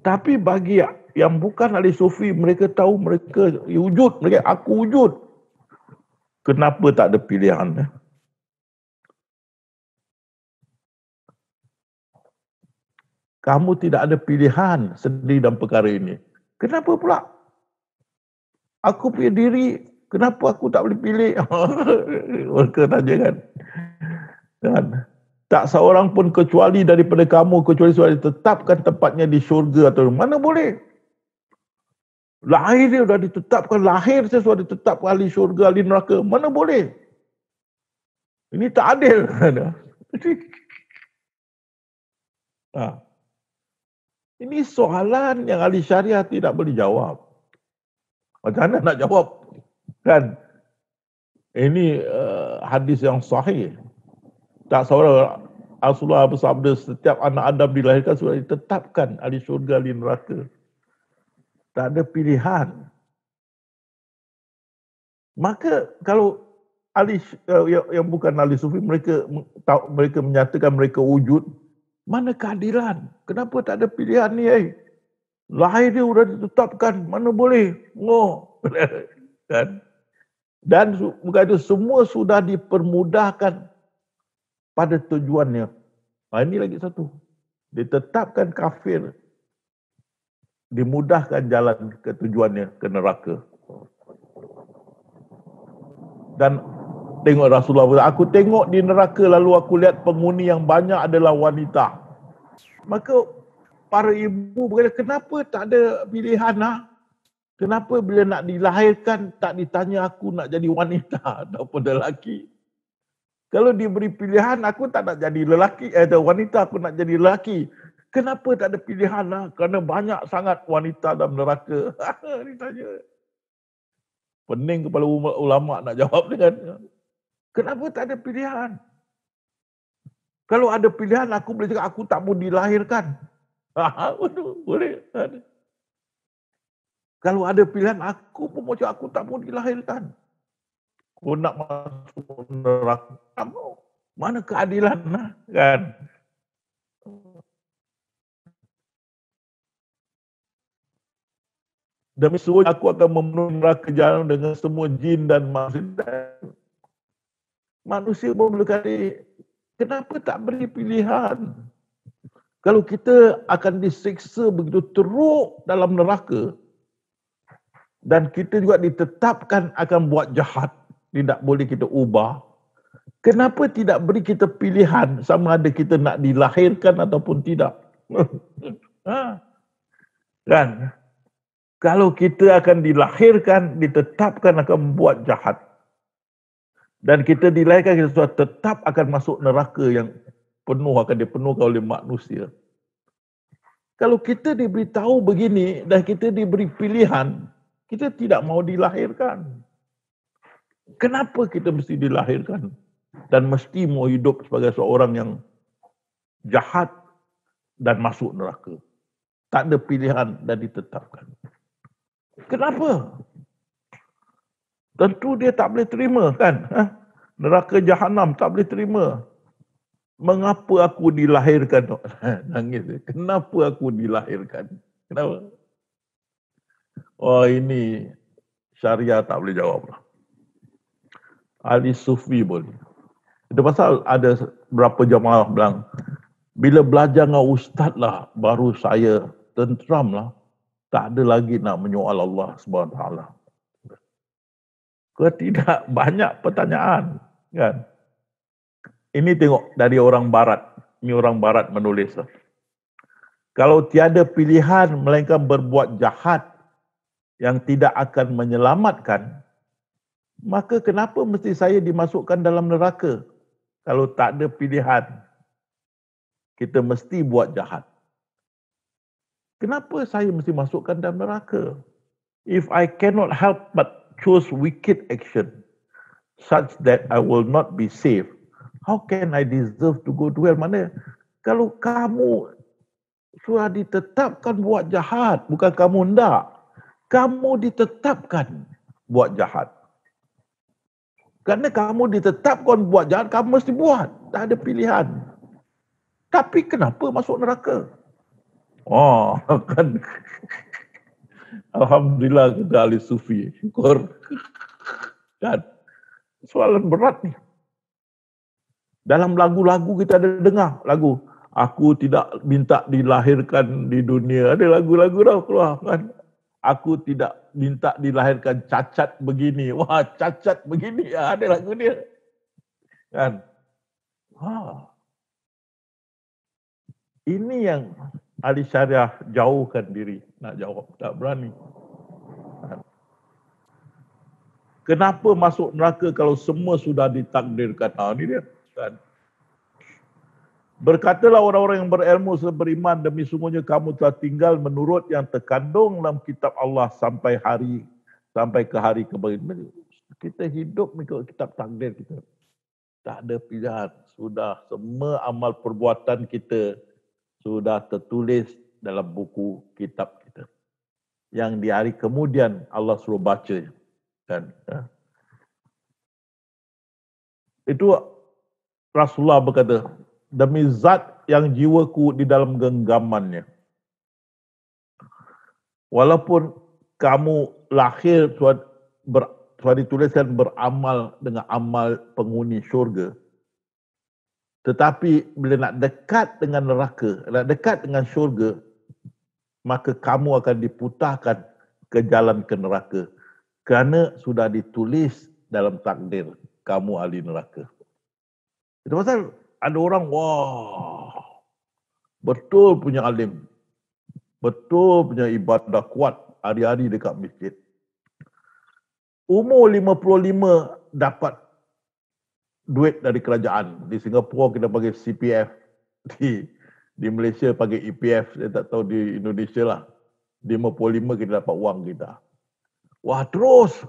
Tapi bagi yang bukan ahli sufi, mereka tahu mereka wujud. Mereka aku wujud. Kenapa tak ada pilihan? Kamu tidak ada pilihan sendiri dalam perkara ini. Kenapa pula? Aku punya diri, kenapa aku tak boleh pilih? Mereka tanya kan. Tak seorang pun kecuali daripada kamu, kecuali sudah ditetapkan tempatnya di syurga atau mana boleh. Lahir dia sudah ditetapkan, lahir saya sudah ditetapkan ahli syurga, ahli neraka. Mana boleh? Ini tak adil. Ini soalan yang ahli syariah tidak boleh jawab. Macam mana nak jawab? Kan? Ini hadis yang sahih. Tak seorang Rasulullah bersabda setiap anak Adam dilahirkan sudah ditetapkan ahli syurga, ahli neraka. Tak ada pilihan. Maka kalau ahli yang bukan ahli sufi, mereka menyatakan mereka wujud, mana keadilan? Kenapa tak ada pilihan ni? Lahir dia sudah ditetapkan, mana boleh? Kan? Dan bukan itu, semua sudah dipermudahkan pada tujuannya. Ini lagi satu. Ditetapkan kafir, dimudahkan jalan ke tujuannya, ke neraka. Dan tengok Rasulullah, aku tengok di neraka lalu aku lihat penghuni yang banyak adalah wanita. Maka para ibu berkata, kenapa tak ada pilihan? Kenapa bila nak dilahirkan tak ditanya aku nak jadi wanita ataupun lelaki? Kalau diberi pilihan, aku tak nak jadi lelaki, wanita, aku nak jadi lelaki. Kenapa tak ada pilihan? Kerana banyak sangat wanita dalam neraka. Ditanya. Pening kepala ulama nak jawab dengan. Kenapa tak ada pilihan? Kalau ada pilihan, aku boleh cakap aku tak mau dilahirkan. Boleh. Kalau ada pilihan, aku pun mau cakap aku tak mau dilahirkan. Aku nak masuk neraka. Mana keadilan? Kan? Demi suruh aku akan memenuhi neraka jahanam dengan semua jin dan manusia. Manusia pun boleh kata, kenapa tak beri pilihan? Kalau kita akan disiksa begitu teruk dalam neraka, dan kita juga ditetapkan akan buat jahat, tidak boleh kita ubah, kenapa tidak beri kita pilihan sama ada kita nak dilahirkan ataupun tidak? Kan? Kalau kita akan dilahirkan, ditetapkan akan buat jahat, dan kita dilahirkan, kita sudah tetap akan masuk neraka yang akan dipenuhkan oleh manusia. Kalau kita diberitahu begini dan kita diberi pilihan, kita tidak mau dilahirkan. Kenapa kita mesti dilahirkan dan mesti mau hidup sebagai seorang yang jahat dan masuk neraka? Tak ada pilihan dan ditetapkan. Kenapa? Tentu dia tak boleh terima, kan? Neraka jahanam tak boleh terima. Mengapa aku dilahirkan? Nangis. Kenapa aku dilahirkan? Kenapa? Oh, ini syariah tak boleh jawab. Ahli sufi boleh. Itu pasal ada berapa jamaah bilang, bila belajar dengan ustaz lah, baru saya tenteram lah. Tak ada lagi nak menyoal Allah SWT. Ke tidak, banyak pertanyaan, kan? Ini tengok dari orang barat. Ini orang barat menulis. Kalau tiada pilihan melainkan berbuat jahat yang tidak akan menyelamatkan, maka kenapa mesti saya dimasukkan dalam neraka? Kalau tak ada pilihan, kita mesti buat jahat. Kenapa saya mesti masukkan dalam neraka? If I cannot help but choose wicked action such that I will not be saved, how can I deserve to go to hell? Mana kalau kamu sudah ditetapkan buat jahat, bukan kamu hendak, kamu ditetapkan buat jahat. Kerana kamu ditetapkan buat jahat, kamu mesti buat. Tak ada pilihan. Tapi kenapa masuk neraka? Oh, kan. Alhamdulillah kita ahli sufi. Syukur. Kan? Soalan berat ni. Dalam lagu-lagu kita ada dengar lagu, aku tidak minta dilahirkan di dunia. Ada lagu-lagu dah keluar, kan? Aku tidak minta dilahirkan cacat begini. Wah, cacat begini. Ada lagu dia. Kan? Ini yang ahli syariah jauhkan diri nak jawab. Tak berani. Kenapa masuk neraka kalau semua sudah ditakdirkan? Ini dia. Kan? Berkatalah orang-orang yang berilmu serta beriman, demi sungguhnya kamu telah tinggal menurut yang terkandung dalam kitab Allah sampai ke hari kebangkitan. Kita hidup mengikut kitab takdir kita. Tak ada pilihan. Sudah semua amal perbuatan kita sudah tertulis dalam buku kitab kita. Yang di hari kemudian Allah suruh baca. Kan? Itu Rasulullah berkata, demi zat yang jiwaku di dalam genggamannya. Walaupun kamu lahir sudah dituliskan beramal dengan amal penghuni syurga, tetapi bila nak dekat dengan neraka, nak dekat dengan syurga, maka kamu akan diputarkan ke jalan ke neraka. Kerana sudah ditulis dalam takdir kamu ahli neraka. Itu pasal ada orang, wah, betul punya alim, betul punya ibadah kuat hari-hari dekat masjid. Umur 55 dapat duit dari kerajaan. Di Singapura kita panggil CPF. Di Malaysia panggil EPF. Saya tak tahu di Indonesia lah. 55 kita dapat wang kita. Wah, terus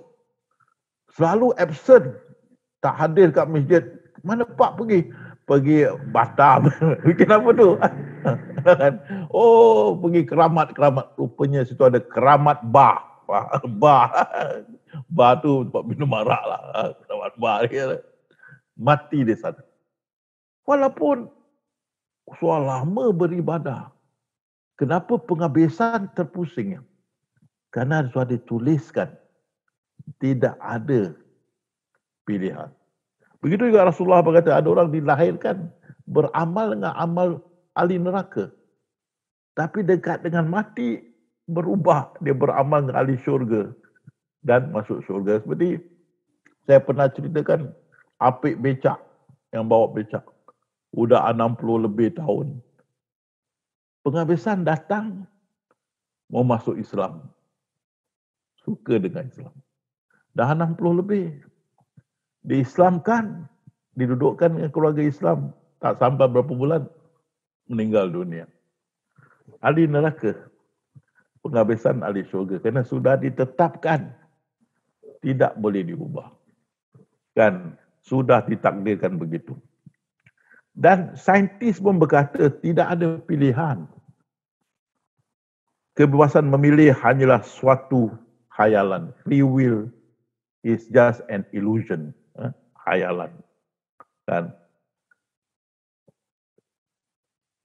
selalu absent. Tak hadir kat masjid. Mana Pak pergi? Pergi Batam. Kenapa tu? Oh, pergi keramat. Rupanya situ ada keramat bar. Bar tu tempat minum arak lah. Keramat bar. Mati di sana. Walaupun sudah lama beribadah. Kenapa penghabisan terpusing? Kerana sudah dituliskan. Tidak ada pilihan. Begitu juga Rasulullah berkata, ada orang dilahirkan beramal dengan amal ahli neraka. Tapi dekat dengan mati, berubah. Dia beramal dengan ahli syurga. Dan masuk syurga. Seperti saya pernah ceritakan, apik becak yang bawa becak. Sudah 60 lebih tahun. Penghabisan datang, mau masuk Islam. Suka dengan Islam. Dah 60 lebih. Diislamkan, didudukkan dengan keluarga Islam. Tak sampai berapa bulan, meninggal dunia. Ahli neraka. Penghabisan ahli syurga. Kerana sudah ditetapkan. Tidak boleh diubah. Kan, sudah ditakdirkan begitu. Dan saintis pun berkata tidak ada pilihan. Kebebasan memilih hanyalah suatu khayalan. Free will is just an illusion. Khayalan. Dan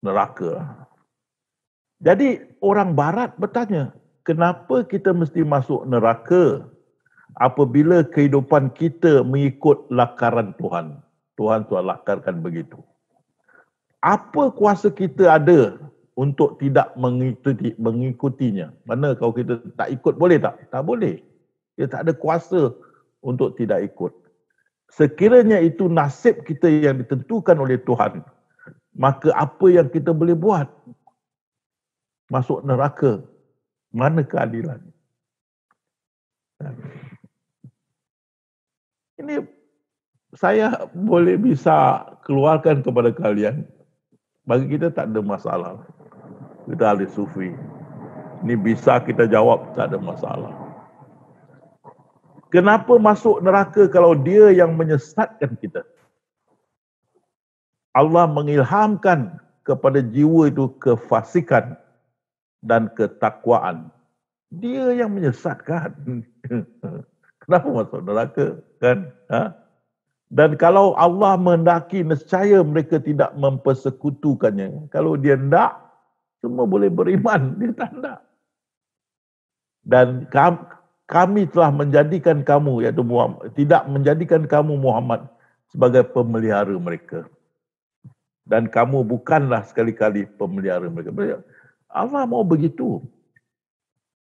neraka. Jadi orang barat bertanya, kenapa kita mesti masuk neraka apabila kehidupan kita mengikut lakaran Tuhan? Tuhan telah lakarkan begitu. Apa kuasa kita ada untuk tidak mengikutinya? Mana kalau kita tak ikut boleh tak? Tak boleh. Dia tak ada kuasa untuk tidak ikut. Sekiranya itu nasib kita yang ditentukan oleh Tuhan, maka apa yang kita boleh buat? Masuk neraka. Mana keadilan? Ini saya boleh bisa keluarkan kepada kalian. Bagi kita tak ada masalah. Kita ahli sufi. Ini bisa kita jawab, tak ada masalah. Kenapa masuk neraka kalau dia yang menyesatkan kita? Allah mengilhamkan kepada jiwa itu kefasikan dan ketakwaan. Dia yang menyesatkan. Kenapa masuk neraka? Kan? Dan kalau Allah menghendaki, nescaya mereka tidak mempersekutukannya. Kalau dia hendak, semua boleh beriman. Dia tak hendak. Dan kami telah menjadikan kamu, iaitu Muhammad, tidak menjadikan kamu Muhammad sebagai pemelihara mereka. Dan kamu bukanlah sekali-kali pemelihara mereka. Allah mau begitu.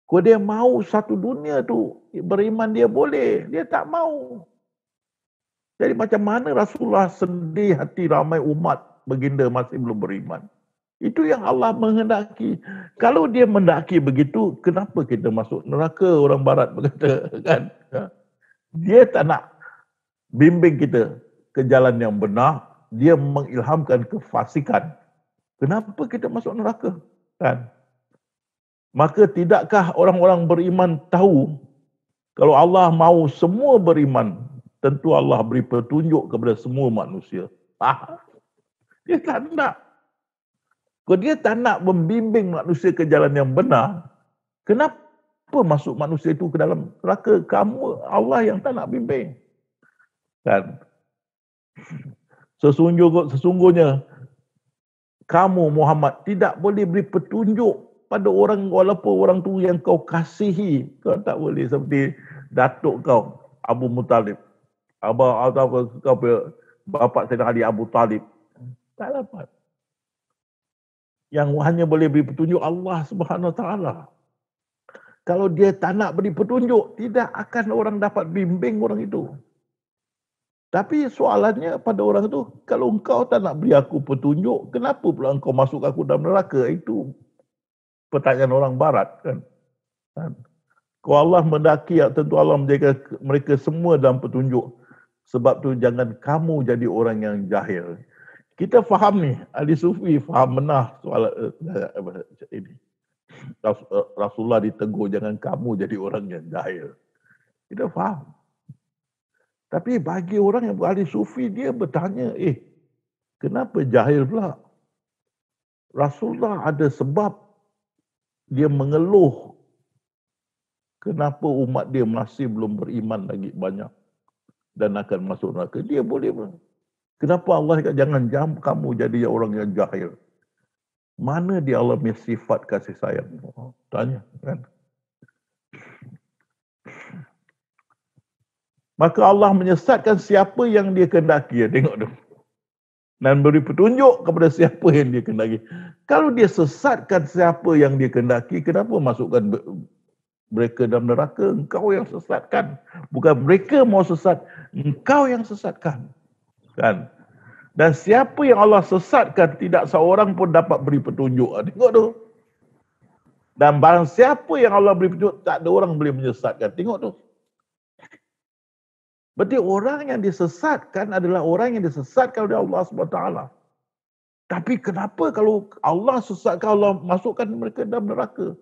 Kalau dia mau satu dunia tu beriman, dia boleh. Dia tak mau. Jadi macam mana Rasulullah sedih hati ramai umat baginda masih belum beriman. Itu yang Allah menghendaki. Kalau dia menghendaki begitu, kenapa kita masuk neraka? Orang barat berkata, kan? Dia tak nak bimbing kita ke jalan yang benar. Dia mengilhamkan kefasikan. Kenapa kita masuk neraka? Kan? Maka tidakkah orang-orang beriman tahu kalau Allah mahu semua beriman, tentu Allah beri petunjuk kepada semua manusia. Dia tak nak. Kalau dia tak nak membimbing manusia ke jalan yang benar, kenapa masuk manusia itu ke dalam neraka? Kamu, Allah yang tak nak bimbing. Kan? Sesungguhnya kamu Muhammad tidak boleh beri petunjuk pada orang walaupun orang tu yang kau kasihi. Kau tak boleh seperti datuk kau Abu Muttalib. Abah atau kau bapa Sayyidina Ali Abu Talib. Tak dapat. Yang hanya boleh beri petunjuk Allah Subhanahu Wa Taala. Kalau dia tak nak beri petunjuk, tidak akan orang dapat bimbing orang itu. Tapi soalannya pada orang itu, kalau engkau tak nak beri aku petunjuk, kenapa pula engkau masuk aku dalam neraka? Itu pertanyaan orang barat kan. Kalau Allah mendaki, tentu Allah menjaga mereka semua dalam petunjuk. Sebab tu jangan kamu jadi orang yang jahil. Kita faham ni, ahli sufi faham benar soal ini. Rasulullah ditegur jangan kamu jadi orang yang jahil. Kita faham. Tapi bagi orang yang ahli sufi, dia bertanya, kenapa jahil pula? Rasulullah ada sebab dia mengeluh kenapa umat dia masih belum beriman lagi banyak dan akan masuk neraka. Dia boleh. Kenapa Allah kata jangan kamu jadi orang yang jahil? Mana dia Allah punya sifat kasih sayang? Tanya kan. Maka Allah menyesatkan siapa yang dia kehendaki. Tengok tu. Dan beri petunjuk kepada siapa yang dia kehendaki. Kalau dia sesatkan siapa yang dia kehendaki, kenapa masukkan mereka dalam neraka? Engkau yang sesatkan. Bukan mereka mau sesat, engkau yang sesatkan. Kan? Dan siapa yang Allah sesatkan, tidak seorang pun dapat beri petunjuk. Tengok tu. Dan barang siapa yang Allah beri petunjuk, tak ada orang boleh menyesatkan. Tengok tu. Berarti orang yang disesatkan adalah orang yang disesatkan oleh Allah SWT. Tapi kenapa kalau Allah sesatkan, Allah masukkan mereka dalam neraka?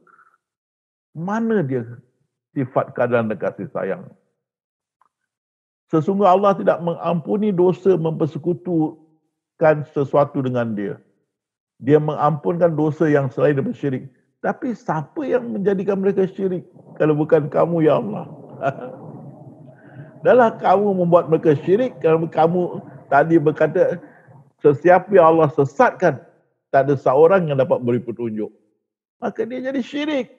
Mana dia sifat keadaan dan kasih sayang? Sesungguhnya Allah tidak mengampuni dosa mempersekutukan sesuatu dengan dia. Dia mengampunkan dosa yang selain daripada syirik. Tapi siapa yang menjadikan mereka syirik? Kalau bukan kamu, ya Allah. Dahlah kamu membuat mereka syirik. Kalau kamu tadi berkata, sesiapa yang Allah sesatkan, tak ada seorang yang dapat beri petunjuk. Maka dia jadi syirik.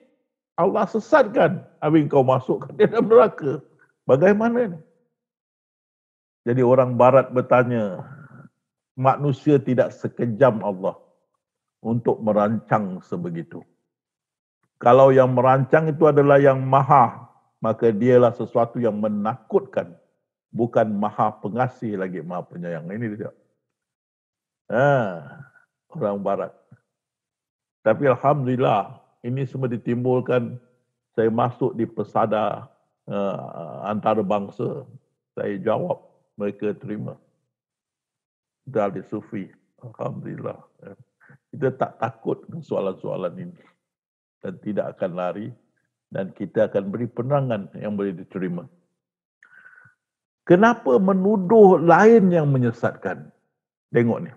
Allah sesatkan. Habis kau masukkan dia dalam neraka. Bagaimana ni? Jadi orang barat bertanya, manusia tidak sekejam Allah untuk merancang sebegitu. Kalau yang merancang itu adalah yang maha, maka dialah sesuatu yang menakutkan. Bukan maha pengasih lagi, maha penyayang. Ini dia. Orang barat. Tapi Alhamdulillah, ini semua ditimbulkan, saya masuk di pesada antarabangsa. Saya jawab, mereka terima. Dari sufi. Alhamdulillah. Kita tak takut dengan soalan-soalan ini. Dan tidak akan lari. Dan kita akan beri penerangan yang boleh diterima. Kenapa menuduh lain yang menyesatkan? Tengok ni.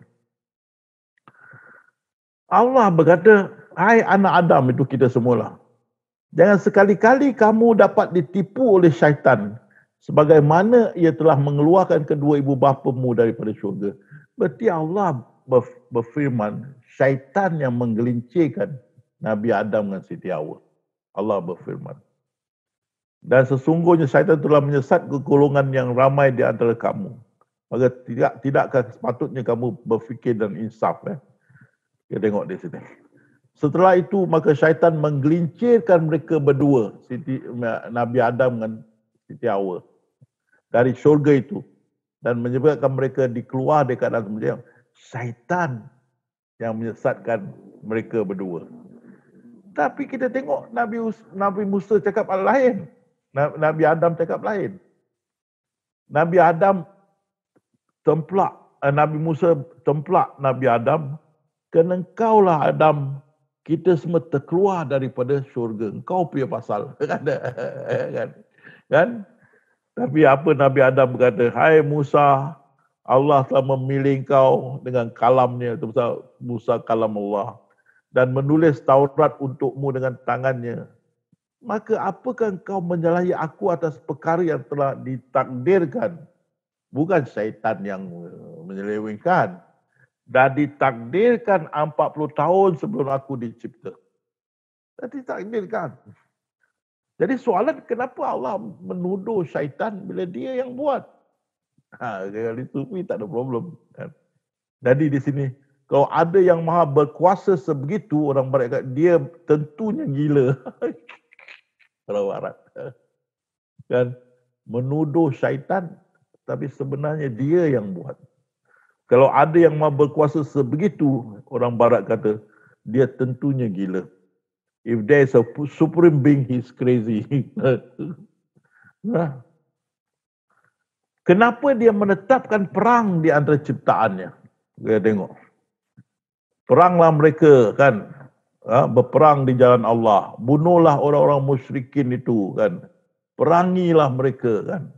Allah berkata, hai anak Adam, itu kita semualah. Jangan sekali-kali kamu dapat ditipu oleh syaitan. Sebagaimana ia telah mengeluarkan kedua ibu bapamu daripada syurga. Berarti Allah berfirman, syaitan yang menggelincirkan Nabi Adam dan Siti Hawa. Allah berfirman. Dan sesungguhnya syaitan telah menyesat ke golongan yang ramai di antara kamu. Maka tidakkah sepatutnya kamu berfikir dan insaf? Kita tengok di sini. Setelah itu, maka syaitan menggelincirkan mereka berdua, Nabi Adam dan Siti Hawa, dari syurga itu. Dan menyebabkan mereka dikeluar dari keadaan seperti syaitan yang menyesatkan mereka berdua. Tapi kita tengok Nabi Musa cakap lain. Nabi Adam cakap lain. Nabi Adam templak, Nabi Musa templak Nabi Adam. Kerana engkaulah Adam, kita semua terkeluar daripada syurga. Engkau punya pasal. Kan? Tapi apa Nabi Adam berkata, hai Musa, Allah telah memilih engkau dengan kalamnya, itu Musa kalam Allah. Dan menulis Taurat untukmu dengan tangannya. Maka apakah engkau menyalahi aku atas perkara yang telah ditakdirkan? Bukan syaitan yang menyelewengkan. Dah ditakdirkan 40 tahun sebelum aku dicipta. Dah ditakdirkan. Jadi soalan kenapa Allah menuduh syaitan bila dia yang buat? Kalau Sufi tak ada problem. Jadi di sini, kalau ada yang maha berkuasa sebegitu, orang barat kata, dia tentunya gila. Orang barat. Kan? Menuduh syaitan, tapi sebenarnya dia yang buat. Kalau ada yang maha berkuasa sebegitu, orang barat kata, dia tentunya gila. If there is a supreme being, he's crazy. Nah. Kenapa dia menetapkan perang di antara ciptaannya? Kita tengok. Peranglah mereka kan, berperang di jalan Allah. Bunuhlah orang-orang musyrikin itu kan. Perangilah mereka kan.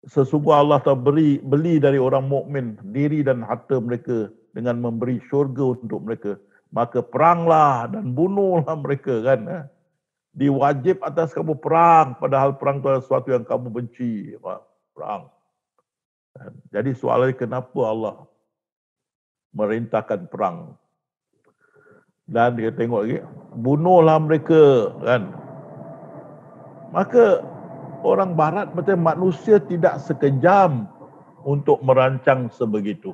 Sesungguhnya Allah telah beli dari orang mukmin diri dan harta mereka dengan memberi syurga untuk mereka. Maka peranglah dan bunuhlah mereka kan. Diwajib atas kamu perang, padahal perang itu adalah sesuatu yang kamu benci. Perang. Jadi soalannya kenapa Allah merintahkan perang? Dan dia tengok lagi, bunuhlah mereka kan. Maka orang barat macam manusia tidak sekejam untuk merancang sebegitu.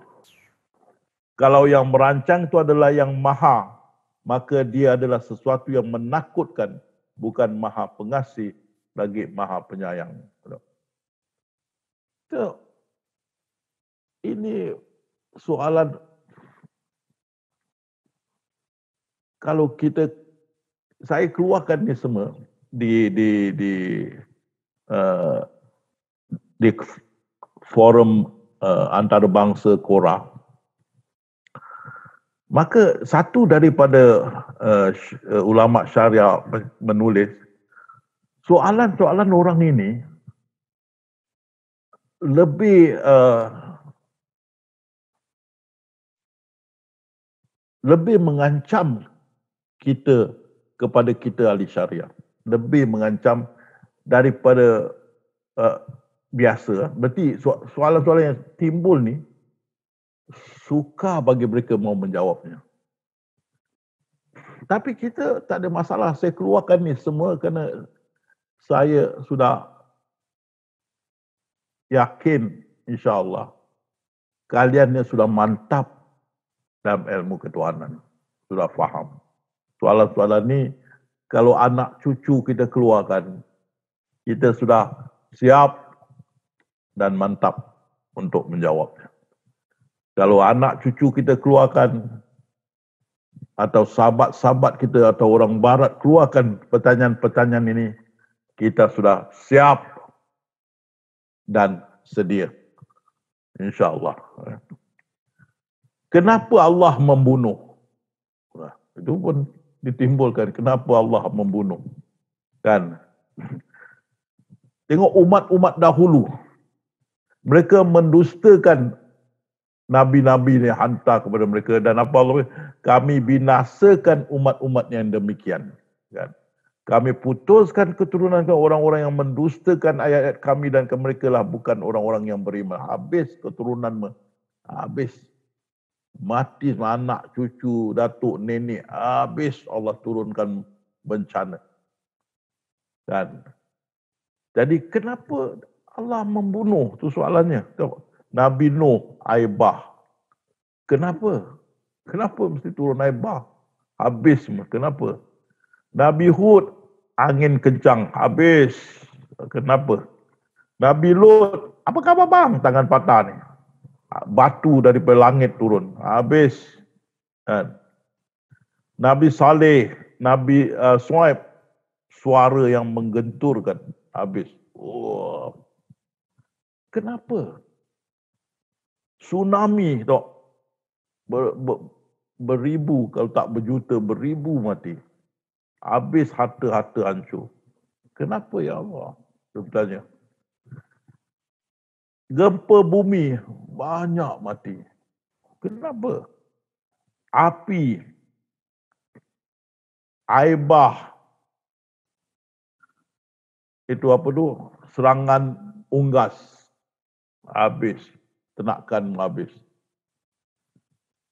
Kalau yang merancang itu adalah yang maha, maka dia adalah sesuatu yang menakutkan, bukan maha pengasih lagi maha penyayang. So, ini soalan kalau saya keluarkan ni semua di forum antarabangsa Quora, maka satu daripada ulama syariah menulis soalan-soalan orang ini lebih mengancam kita kepada kita ahli syariah, lebih mengancam daripada biasa. Berarti soalan-soalan yang timbul ni sukar bagi mereka mau menjawabnya. Tapi kita tak ada masalah. Saya keluarkan ni semua kerana saya sudah yakin insya-Allah kalian yang sudah mantap dalam ilmu ketuhanan, sudah faham. Soalan-soalan ni kalau anak cucu kita keluarkan, kita sudah siap dan mantap untuk menjawabnya. Kalau anak cucu kita keluarkan, atau sahabat-sahabat kita atau orang barat keluarkan pertanyaan-pertanyaan ini, kita sudah siap dan sedia. InsyaAllah. Kenapa Allah membunuh? Itu pun ditimbulkan. Kenapa Allah membunuh? Kan? Tengok umat-umat dahulu. Mereka mendustakan Nabi-Nabi ni hantar kepada mereka. Dan apa Allah? Kami binasakan umat-umat yang demikian. Kan? Kami putuskan keturunan orang-orang yang mendustakan ayat-ayat kami dan mereka lah bukan orang-orang yang beriman. Habis keturunan, habis. Mati anak, cucu, datuk, nenek. Habis Allah turunkan bencana. Kan? Jadi kenapa Allah membunuh? Itu soalannya. Nabi Nuh, aibah. Kenapa? Kenapa mesti turun aibah? Habis. Kenapa? Nabi Hud, angin kencang. Habis. Kenapa? Nabi Lut, apa khabar bang? Tangan patah ni. Batu daripada langit turun. Habis. Nabi Saleh, Nabi Shuaib, suara yang menggenturkan. Habis. Oh. Kenapa? Tsunami tak beribu, kalau tak berjuta, beribu mati. Habis harta-harta hancur. Kenapa ya Allah? Dia bertanya. Gempa bumi, banyak mati. Kenapa? Api, aibah, itu apa tu? Serangan unggas. habis, ternakan habis.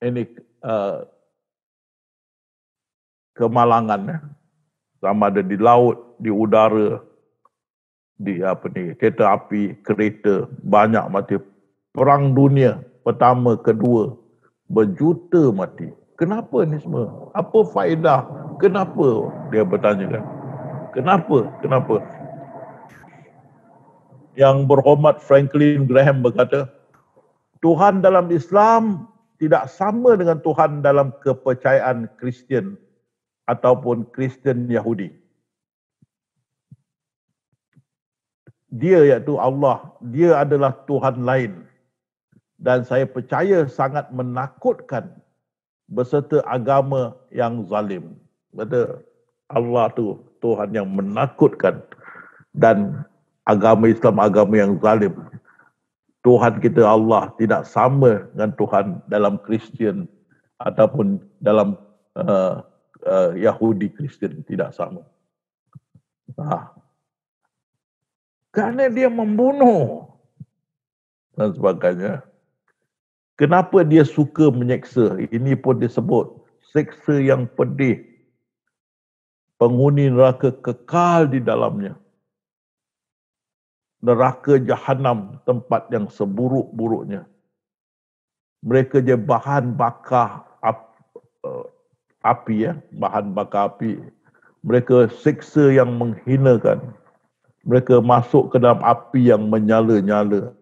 Ini kemalangan, sama ada di laut, di udara, di kereta api, kereta, banyak mati. Perang dunia pertama, kedua, berjuta mati. Kenapa ni semua? Apa faedah? Kenapa? Dia bertanyakan. Kenapa? Yang berhormat Franklin Graham berkata, Tuhan dalam Islam tidak sama dengan Tuhan dalam kepercayaan Kristian ataupun Kristen Yahudi. Dia iaitu Allah, dia adalah Tuhan lain. Dan saya percaya sangat menakutkan beserta agama yang zalim. Betul. Allah tu Tuhan yang menakutkan dan agama Islam agama yang zalim. Tuhan kita Allah tidak sama dengan Tuhan dalam Kristian ataupun dalam Yahudi Kristen, tidak sama. Kerana dia membunuh dan sebagainya. Kenapa dia suka menyeksa? Ini pun disebut seksa yang pedih. Penghuni neraka kekal di dalamnya. Neraka Jahanam, tempat yang seburuk-buruknya. Mereka je bahan bakar api, bahan bakar api. Mereka seksa yang menghinakan. Mereka masuk ke dalam api yang menyala-nyala.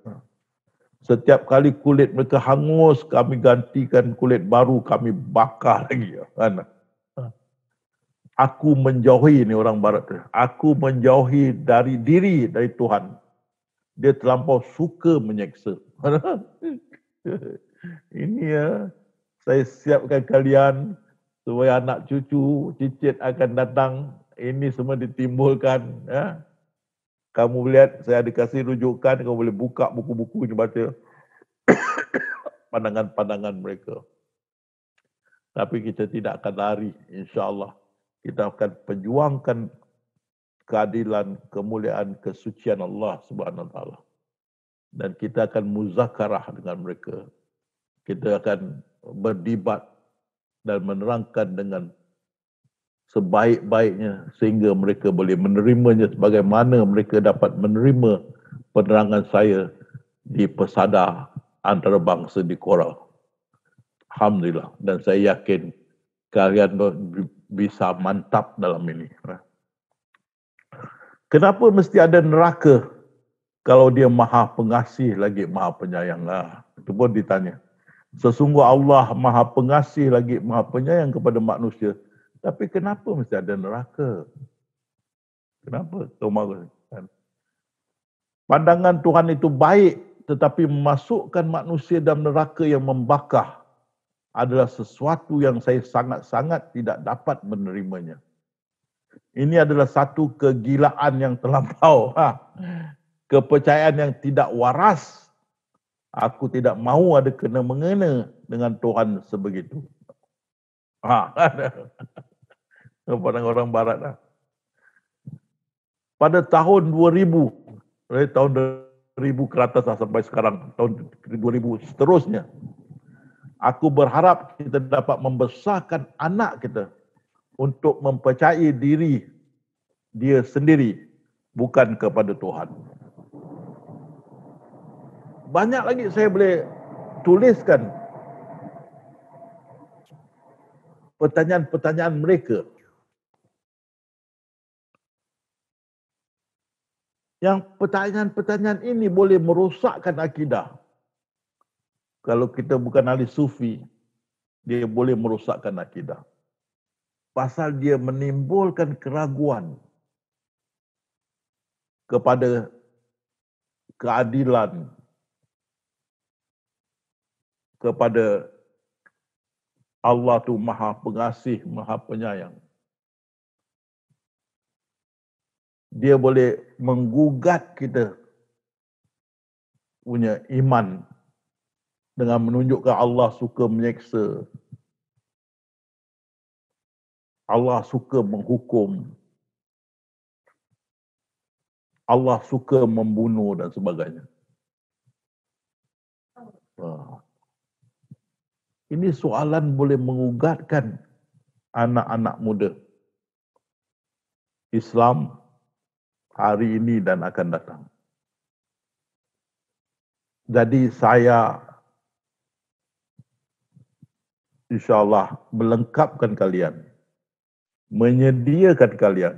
Setiap kali kulit mereka hangus, kami gantikan kulit baru, kami bakar lagi. Aku menjauhi, ni orang barat tu. Aku menjauhi dari diri, dari Tuhan. Dia terlampau suka menyeksa. Ini ya, saya siapkan kalian supaya anak cucu, cicit akan datang. Ini semua ditimbulkan. Ya. Kamu lihat, saya ada kasih rujukan, kamu boleh buka buku-buku ini baca. Pandangan-pandangan mereka. Tapi kita tidak akan lari, insya-Allah. Kita akan perjuangkan keadilan, kemuliaan, kesucian Allah Subhanahu Wa Taala. Dan kita akan muzakarah dengan mereka. Kita akan berdebat dan menerangkan dengan sebaik-baiknya sehingga mereka boleh menerimanya sebagaimana mereka dapat menerima penerangan saya di pesada antarabangsa di Kora. Alhamdulillah. Dan saya yakin kalian bisa mantap dalam ini. Kenapa mesti ada neraka kalau dia maha pengasih lagi maha penyayang? Itu pun ditanya. Sesungguh Allah maha pengasih lagi maha penyayang kepada manusia. Tapi kenapa mesti ada neraka? Kenapa? Pandangan Tuhan itu baik, tetapi memasukkan manusia dalam neraka yang membakar adalah sesuatu yang saya sangat-sangat tidak dapat menerimanya. Ini adalah satu kegilaan yang terlampau. Kepercayaan yang tidak waras. Aku tidak mahu ada kena-mengena dengan Tuhan sebegitu. Pandang orang barat. Pada tahun 2000, dari tahun 2000 ke atas sampai sekarang, tahun 2000 seterusnya, aku berharap kita dapat membesarkan anak kita untuk mempercayai diri dia sendiri, bukan kepada Tuhan. Banyak lagi saya boleh tuliskan pertanyaan-pertanyaan mereka. Yang pertanyaan-pertanyaan ini boleh merosakkan akidah. Kalau kita bukan ahli sufi, dia boleh merosakkan akidah. Pasal dia menimbulkan keraguan kepada keadilan, kepada Allah tu maha pengasih, maha penyayang. Dia boleh menggugat kita punya iman dengan menunjukkan Allah suka menyeksa. Allah suka menghukum. Allah suka membunuh dan sebagainya. Ini soalan boleh mengugatkan anak-anak muda Islam hari ini dan akan datang. Jadi saya insyaAllah melengkapkan kalian, menyediakan kalian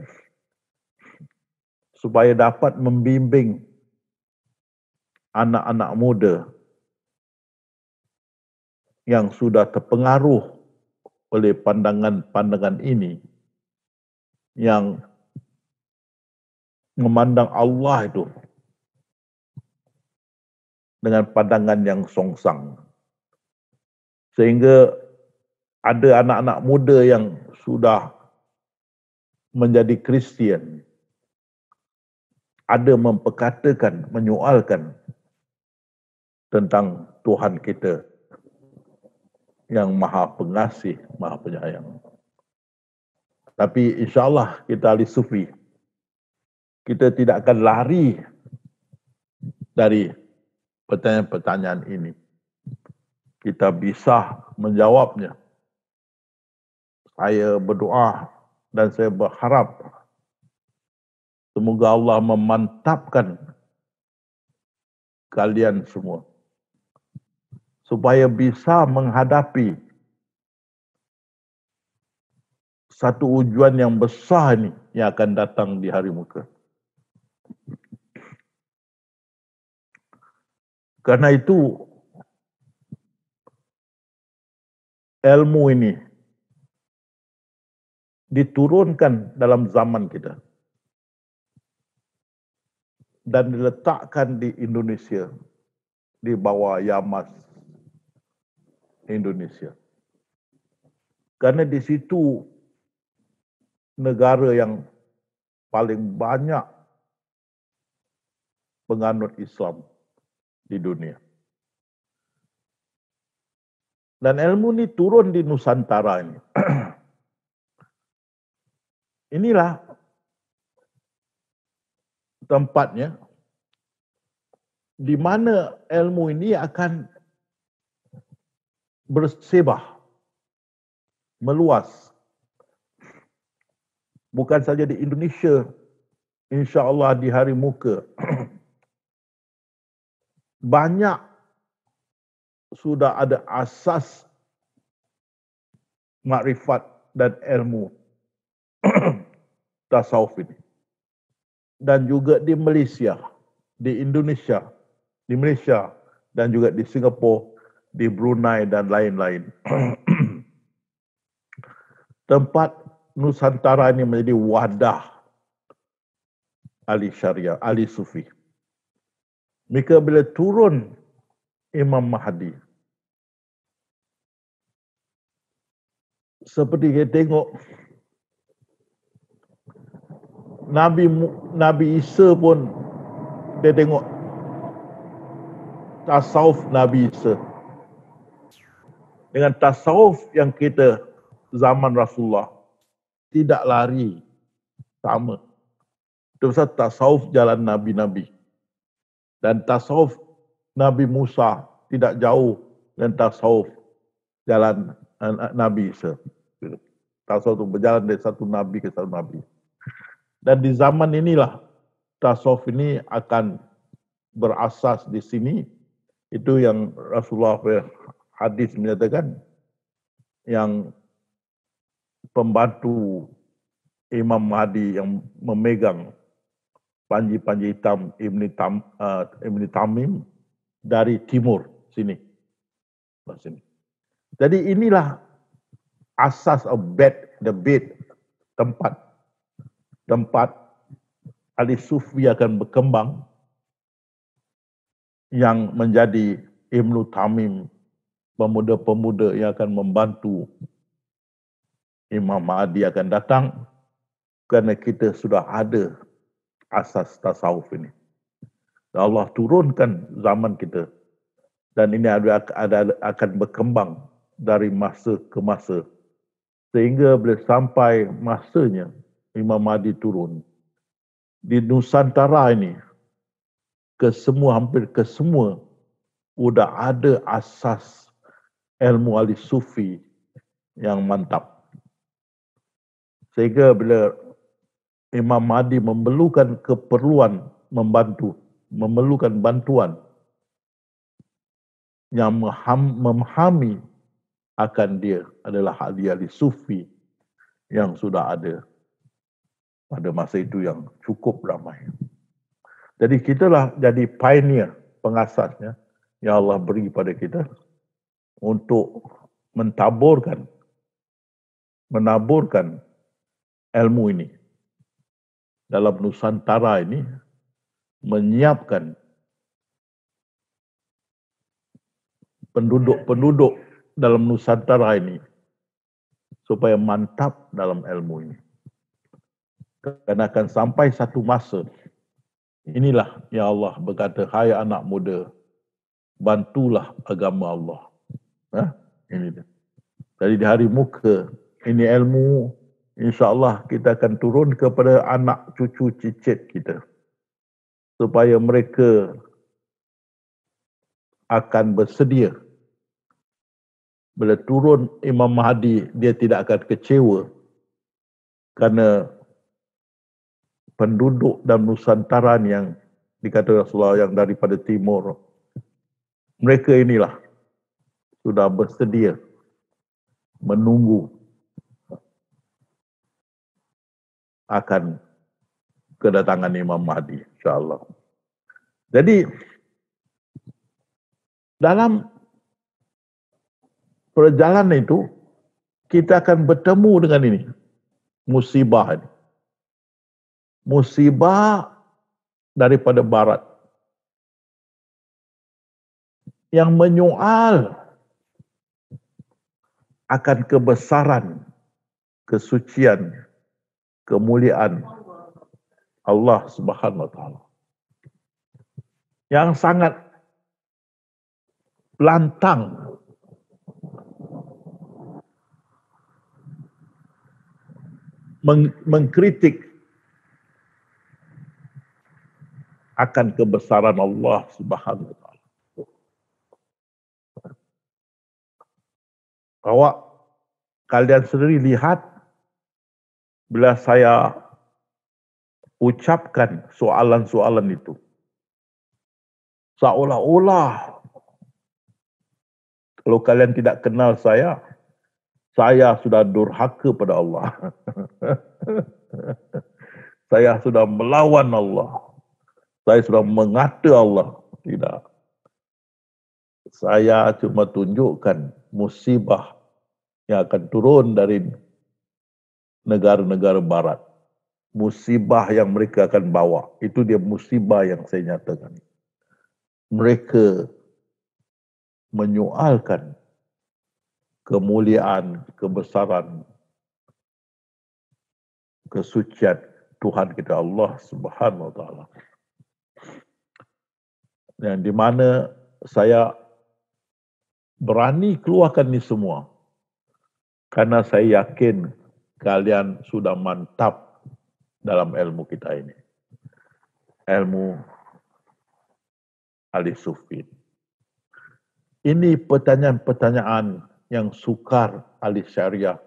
supaya dapat membimbing anak-anak muda yang sudah terpengaruh oleh pandangan-pandangan ini, yang memandang Allah itu dengan pandangan yang songsang. Sehingga ada anak-anak muda yang sudah menjadi Kristian, ada memperkatakan, menyoalkan tentang Tuhan kita yang Maha Pengasih, Maha Penyayang. Tapi insyaAllah kita ahli sufi, kita tidak akan lari dari pertanyaan-pertanyaan ini. Kita bisa menjawabnya. Saya berdoa dan saya berharap semoga Allah memantapkan kalian semua supaya bisa menghadapi satu ujian yang besar ini yang akan datang di hari muka. Karena itu ilmu ini diturunkan dalam zaman kita dan diletakkan di Indonesia, di bawah Yamas Indonesia. Karena di situ negara yang paling banyak penganut Islam di dunia. Dan ilmu ini turun di Nusantara ini. Inilah tempatnya di mana ilmu ini akan bersebah, meluas. Bukan saja di Indonesia, insya-Allah di hari muka. Banyak sudah ada asas makrifat dan ilmu tasawuf ini. Dan juga di Malaysia, di Indonesia, di Malaysia dan juga di Singapura, di Brunei dan lain-lain. Tempat Nusantara ini menjadi wadah ahli syariah, ahli sufi. Maka bila turun Imam Mahdi, seperti kita tengok Nabi Isa pun, dia tengok tasawuf Nabi Isa dengan tasawuf yang kita zaman Rasulullah tidak lari sama. Itu pasal tasawuf jalan Nabi-Nabi. Dan tasawuf Nabi Musa tidak jauh dengan tasawuf jalan Nabi Isa. Tasawuf itu berjalan dari satu Nabi ke satu Nabi. Dan di zaman inilah tasawuf ini akan berasas di sini. Itu yang Rasulullah hadis menyatakan, yang pembantu Imam Mahdi yang memegang panji-panji hitam Ibn Tamim dari timur sini. Jadi inilah asas the bed, tempat ahli sufi akan berkembang, yang menjadi Ibn Tamim, pemuda-pemuda yang akan membantu Imam Mahdi akan datang, kerana kita sudah ada asas tasawuf ini. Allah turunkan zaman kita, dan ini akan berkembang dari masa ke masa, sehingga bila sampai masanya Imam Mahdi turun di Nusantara ini, hampir ke semua udah ada asas ilmu ahli sufi yang mantap. Sehingga bila Imam Mahdi memerlukan keperluan memerlukan bantuan yang memahami akan dia adalah ahli-ahli sufi yang sudah ada pada masa itu yang cukup ramai. Jadi kitalah jadi pioneer, pengasasnya yang Allah beri pada kita untuk menaburkan ilmu ini dalam Nusantara ini, menyiapkan penduduk dalam Nusantara ini supaya mantap dalam ilmu ini. Karena akan sampai satu masa, inilah yang Allah berkata, hai anak muda, bantulah agama Allah. Ini dia. Jadi di hari muka, ini ilmu, insya-Allah kita akan turun kepada anak cucu cicit kita. Supaya mereka akan bersedia. Bila turun Imam Mahdi, dia tidak akan kecewa. Kerana penduduk dan Nusantara yang dikata Rasulullah yang daripada timur, mereka inilah sudah bersedia menunggu akan kedatangan Imam Mahdi, insya-Allah. Jadi dalam perjalanan itu kita akan bertemu dengan ini, musibah ini. Musibah daripada barat yang menyoal akan kebesaran, kesucian, kemuliaan Allah Subhanahu wa taala. Yang sangat lantang mengkritik akan kebesaran Allah Subhanahu wa taala. Awak kalian sendiri lihat bila saya ucapkan soalan-soalan itu, seolah-olah kalau kalian tidak kenal saya sudah durhaka pada Allah. Saya sudah melawan Allah. Saya sudah mengata Allah. Tidak. Saya cuma tunjukkan musibah yang akan turun dari negara-negara barat. Musibah yang mereka akan bawa. Itu dia musibah yang saya nyatakan. Mereka menyoalkan kemuliaan, kebesaran, kesucian Tuhan kita Allah Subhanahu wa taala. Yang di mana saya berani keluarkan ini semua karena saya yakin kalian sudah mantap dalam ilmu kita ini. Ilmu ahli sufi. Ini pertanyaan-pertanyaan yang sukar ahli syariah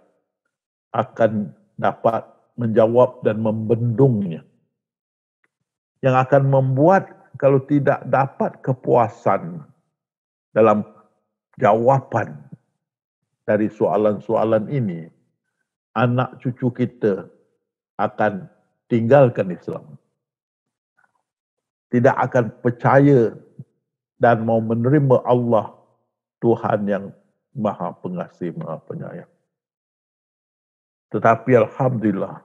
akan dapat menjawab dan membendungnya. Yang akan membuat kalau tidak dapat kepuasan dalam jawapan dari soalan-soalan ini, anak cucu kita akan tinggalkan Islam. Tidak akan percaya dan mau menerima Allah, Tuhan yang Maha Pengasih, Maha Penyayang. Tetapi alhamdulillah,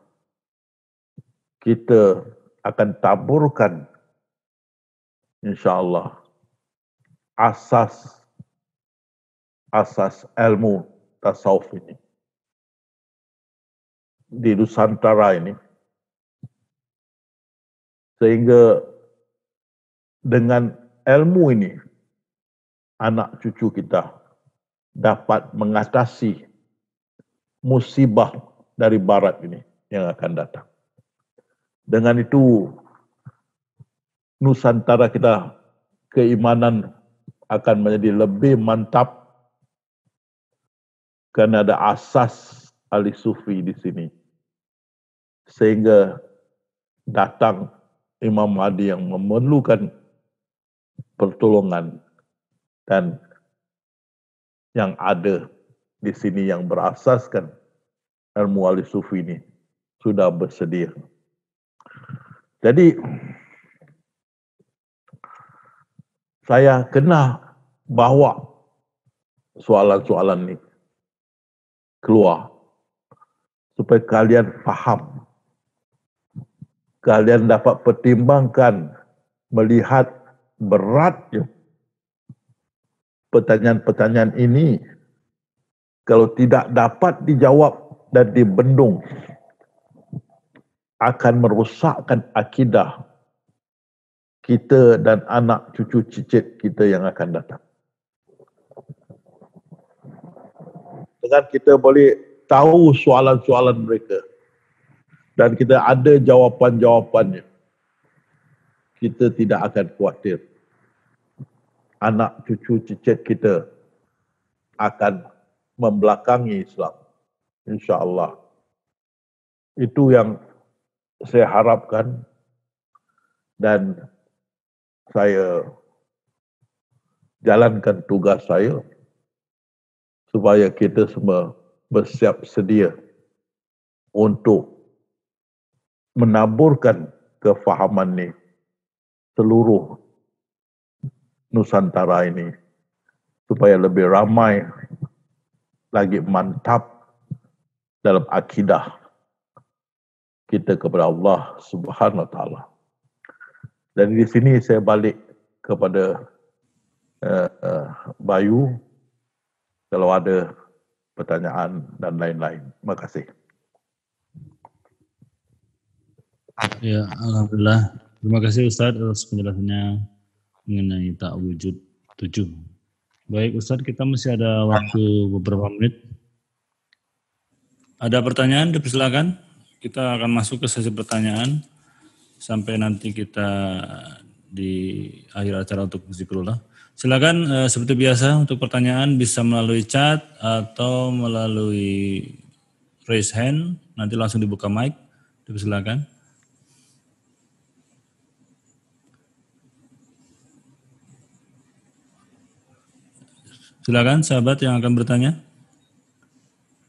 kita akan taburkan insya-Allah asas ilmu tasawuf ini di Nusantara ini, sehingga dengan ilmu ini anak cucu kita dapat mengatasi musibah dari barat ini yang akan datang. Dengan itu Nusantara kita keimanan akan menjadi lebih mantap karena ada asas ahli sufi di sini. Sehingga datang Imam Mahdi yang memerlukan pertolongan dan yang ada di sini yang berasaskan ilmu ahli sufi ini sudah bersedia. Jadi saya kena bawa soalan-soalan ini keluar supaya kalian faham. Kalian dapat pertimbangkan, melihat beratnya pertanyaan-pertanyaan ini. Kalau tidak dapat dijawab dan dibendung, akan merosakkan akidah kita dan anak cucu cicit kita yang akan datang. Dengan kita boleh tahu soalan-soalan mereka dan kita ada jawapan-jawapannya, kita tidak akan khawatir. Anak cucu cicit kita akan membelakangi Islam. InsyaAllah. Itu yang saya harapkan dan saya jalankan tugas saya supaya kita semua bersiap sedia untuk menaburkan kefahaman ini seluruh Nusantara ini supaya lebih ramai lagi mantap dalam akidah kita kepada Allah Subhanahu Wa Taala. Dan di sini saya balik kepada Bayu kalau ada pertanyaan dan lain-lain. Terima kasih. Ya, alhamdulillah. Terima kasih Ustadz atas penjelasannya mengenai tak wujud 7. Baik Ustadz, kita masih ada waktu beberapa menit. Ada pertanyaan, dipersilakan. Kita akan masuk ke sesi pertanyaan sampai nanti kita di akhir acara untuk zikrullah. Silakan seperti biasa untuk pertanyaan bisa melalui chat atau melalui raise hand. Nanti langsung dibuka mic. Dipersilakan. Silakan sahabat yang akan bertanya.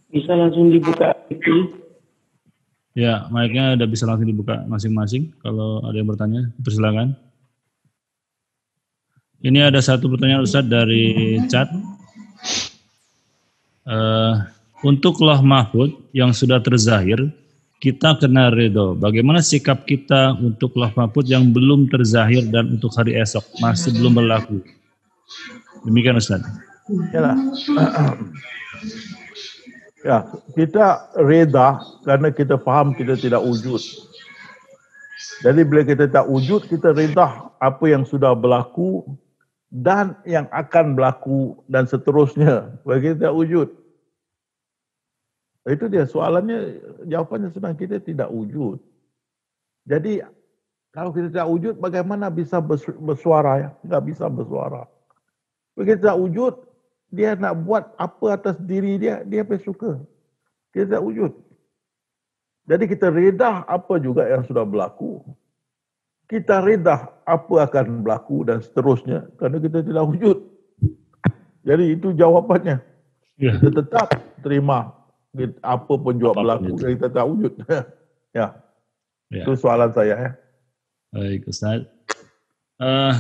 Bisa langsung dibuka. Ya, mic-nya udah bisa langsung dibuka masing-masing. Kalau ada yang bertanya, persilakan. Ini ada satu pertanyaan Ustadz dari chat. Untuk Lauh Mahfud yang sudah terzahir, kita kena ridho. Bagaimana sikap kita untuk Lauh Mahfud yang belum terzahir dan untuk hari esok masih belum berlaku? Demikian Ustadz. Yalah. Ya, kita reda karena kita faham kita tidak wujud. Jadi bila kita tak wujud, kita reda apa yang sudah berlaku dan yang akan berlaku dan seterusnya. Bagi kita tak wujud. Itu dia soalannya, jawapannya senang, kita tidak wujud. Jadi kalau kita tak wujud, bagaimana bisa bersuara ya? Tidak bisa bersuara. Bagi kita tak wujud, dia nak buat apa atas diri dia, dia apa suka. Dia tak wujud. Jadi kita redah apa juga yang sudah berlaku. Kita redah apa akan berlaku dan seterusnya. Kerana kita tidak wujud. Jadi itu jawapannya. Ya. Kita tetap terima apa pun juga berlaku. Kita tak wujud. Ya. Itu soalan saya. Ya. Baik Ustaz.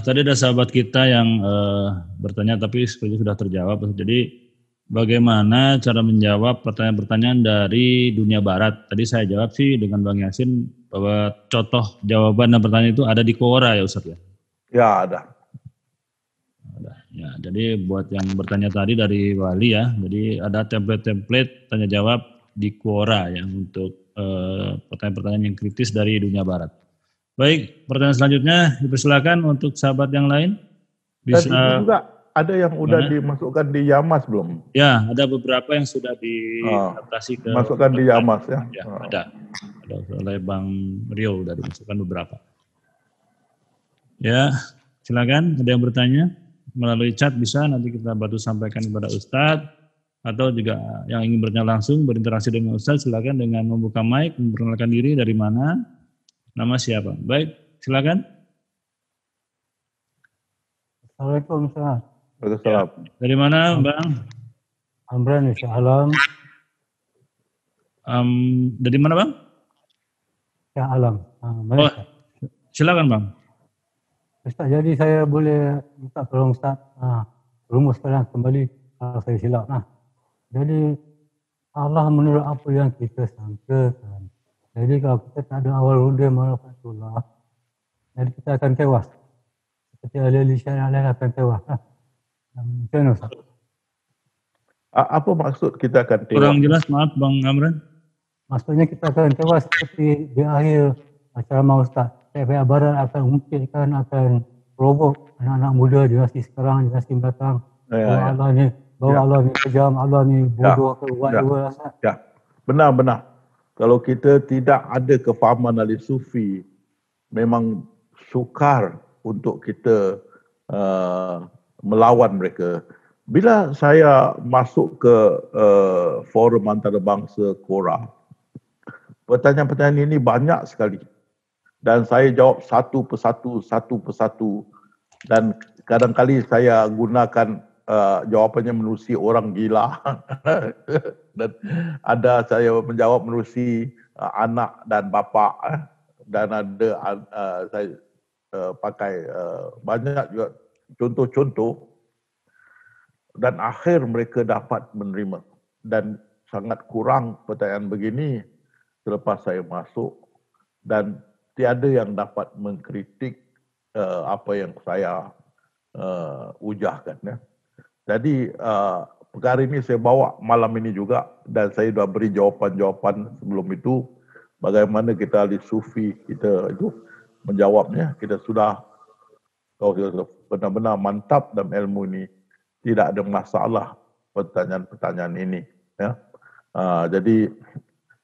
Tadi ada sahabat kita yang bertanya tapi sepertinya sudah terjawab. Jadi bagaimana cara menjawab pertanyaan-pertanyaan dari dunia barat? Tadi saya jawab sih dengan Bang Yasin bahwa contoh jawaban dan pertanyaan itu ada di Quora ya Ustaz ya? Ya ada. Ya, jadi buat yang bertanya tadi dari Wali ya, jadi ada template-template tanya jawab di Quora ya untuk pertanyaan-pertanyaan yang kritis dari dunia barat. Baik, pertanyaan selanjutnya dipersilakan untuk sahabat yang lain. Bisa. Dan juga ada yang sudah dimasukkan di Yamas belum? Ya, ada beberapa yang sudah diadaptasi ke. Masukkan di Yamas ya. Ya, ada oleh Bang Rio sudah dimasukkan beberapa. Ya, silakan. Ada yang bertanya? melalui chat bisa nanti kita bantu sampaikan kepada Ustadz, atau juga yang ingin bertanya langsung berinteraksi dengan Ustadz silakan dengan membuka mic, memperkenalkan diri dari mana, nama siapa. Baik, silakan. Assalamualaikum Ustaz. Waalaikumsalam. Dari mana Bang? Amran Ustaz Alam. Dari mana Bang? Ustaz Alam. Oh, silakan Bang. Ustaz, jadi saya boleh minta tolong Ustaz rumuskan kembali kalau saya silap. Jadi Allah menurut apa yang kita sangkakan. Jadi kalau kita tak ada awal rudi ma'rifatullah, jadi kita akan tewas. Seperti ahli syariat lain akan tewas. Macam mana Ustaz? Apa maksud kita akan tewas? Kurang jelas, maaf Bang Amran. Maksudnya kita akan tewas seperti di akhir ceramah Ustaz. Pihak barat akan mungkinkan akan robok anak-anak muda generasi sekarang, generasi mendatang. Bahawa Allah ni kejam, Allah ni bodoh ke whatever. Ya, benar-benar. Kalau kita tidak ada kefahaman ahli sufi, memang sukar untuk kita melawan mereka. Bila saya masuk ke forum antarabangsa KORA, pertanyaan-pertanyaan ini banyak sekali. Dan saya jawab satu persatu. Dan kadang-kali saya gunakan jawapannya menerusi orang gila. Dan ada saya menjawab menerusi anak dan bapa. Dan ada saya pakai banyak juga contoh-contoh. Dan akhir mereka dapat menerima. Dan sangat kurang pertanyaan begini selepas saya masuk. Dan tiada yang dapat mengkritik apa yang saya ujahkan. Ya. Jadi perkara ini saya bawa malam ini juga dan saya sudah beri jawapan-jawapan sebelum itu bagaimana kita ahli sufi kita itu menjawabnya. Kita sudah benar-benar mantap dalam ilmu ini, tidak ada masalah pertanyaan-pertanyaan ini. Ya. Jadi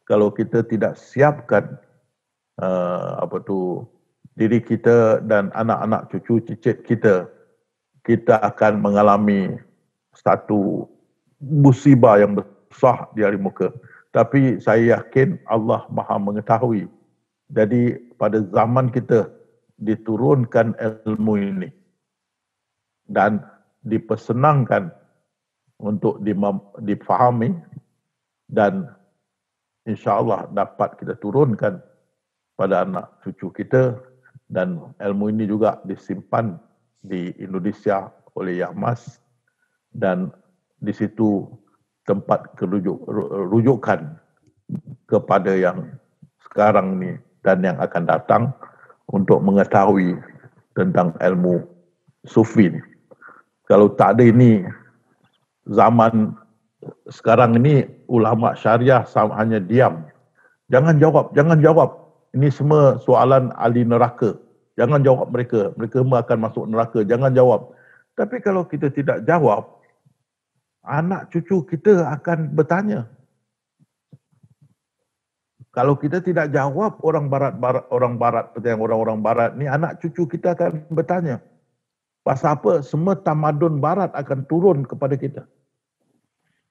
kalau kita tidak siapkan diri kita dan anak-anak cucu cicit kita, kita akan mengalami satu musibah yang besar di hari muka. Tapi saya yakin Allah Maha mengetahui. Jadi pada zaman kita diturunkan ilmu ini dan dipersenangkan untuk difahami dan insya-Allah dapat kita turunkan pada anak cucu kita, dan ilmu ini juga disimpan di Indonesia oleh Yahmas dan di situ tempat rujukan kepada yang sekarang ni dan yang akan datang untuk mengetahui tentang ilmu sufi ni. Kalau tak ada ini, zaman sekarang ini ulama syariah hanya diam. Jangan jawab. Ini semua soalan ahli neraka. Jangan jawab mereka. Mereka akan masuk neraka. Jangan jawab. Tapi kalau kita tidak jawab, anak cucu kita akan bertanya. Kalau kita tidak jawab orang barat seperti orang-orang barat ni, anak cucu kita akan bertanya. Pasal apa? Semua tamadun barat akan turun kepada kita.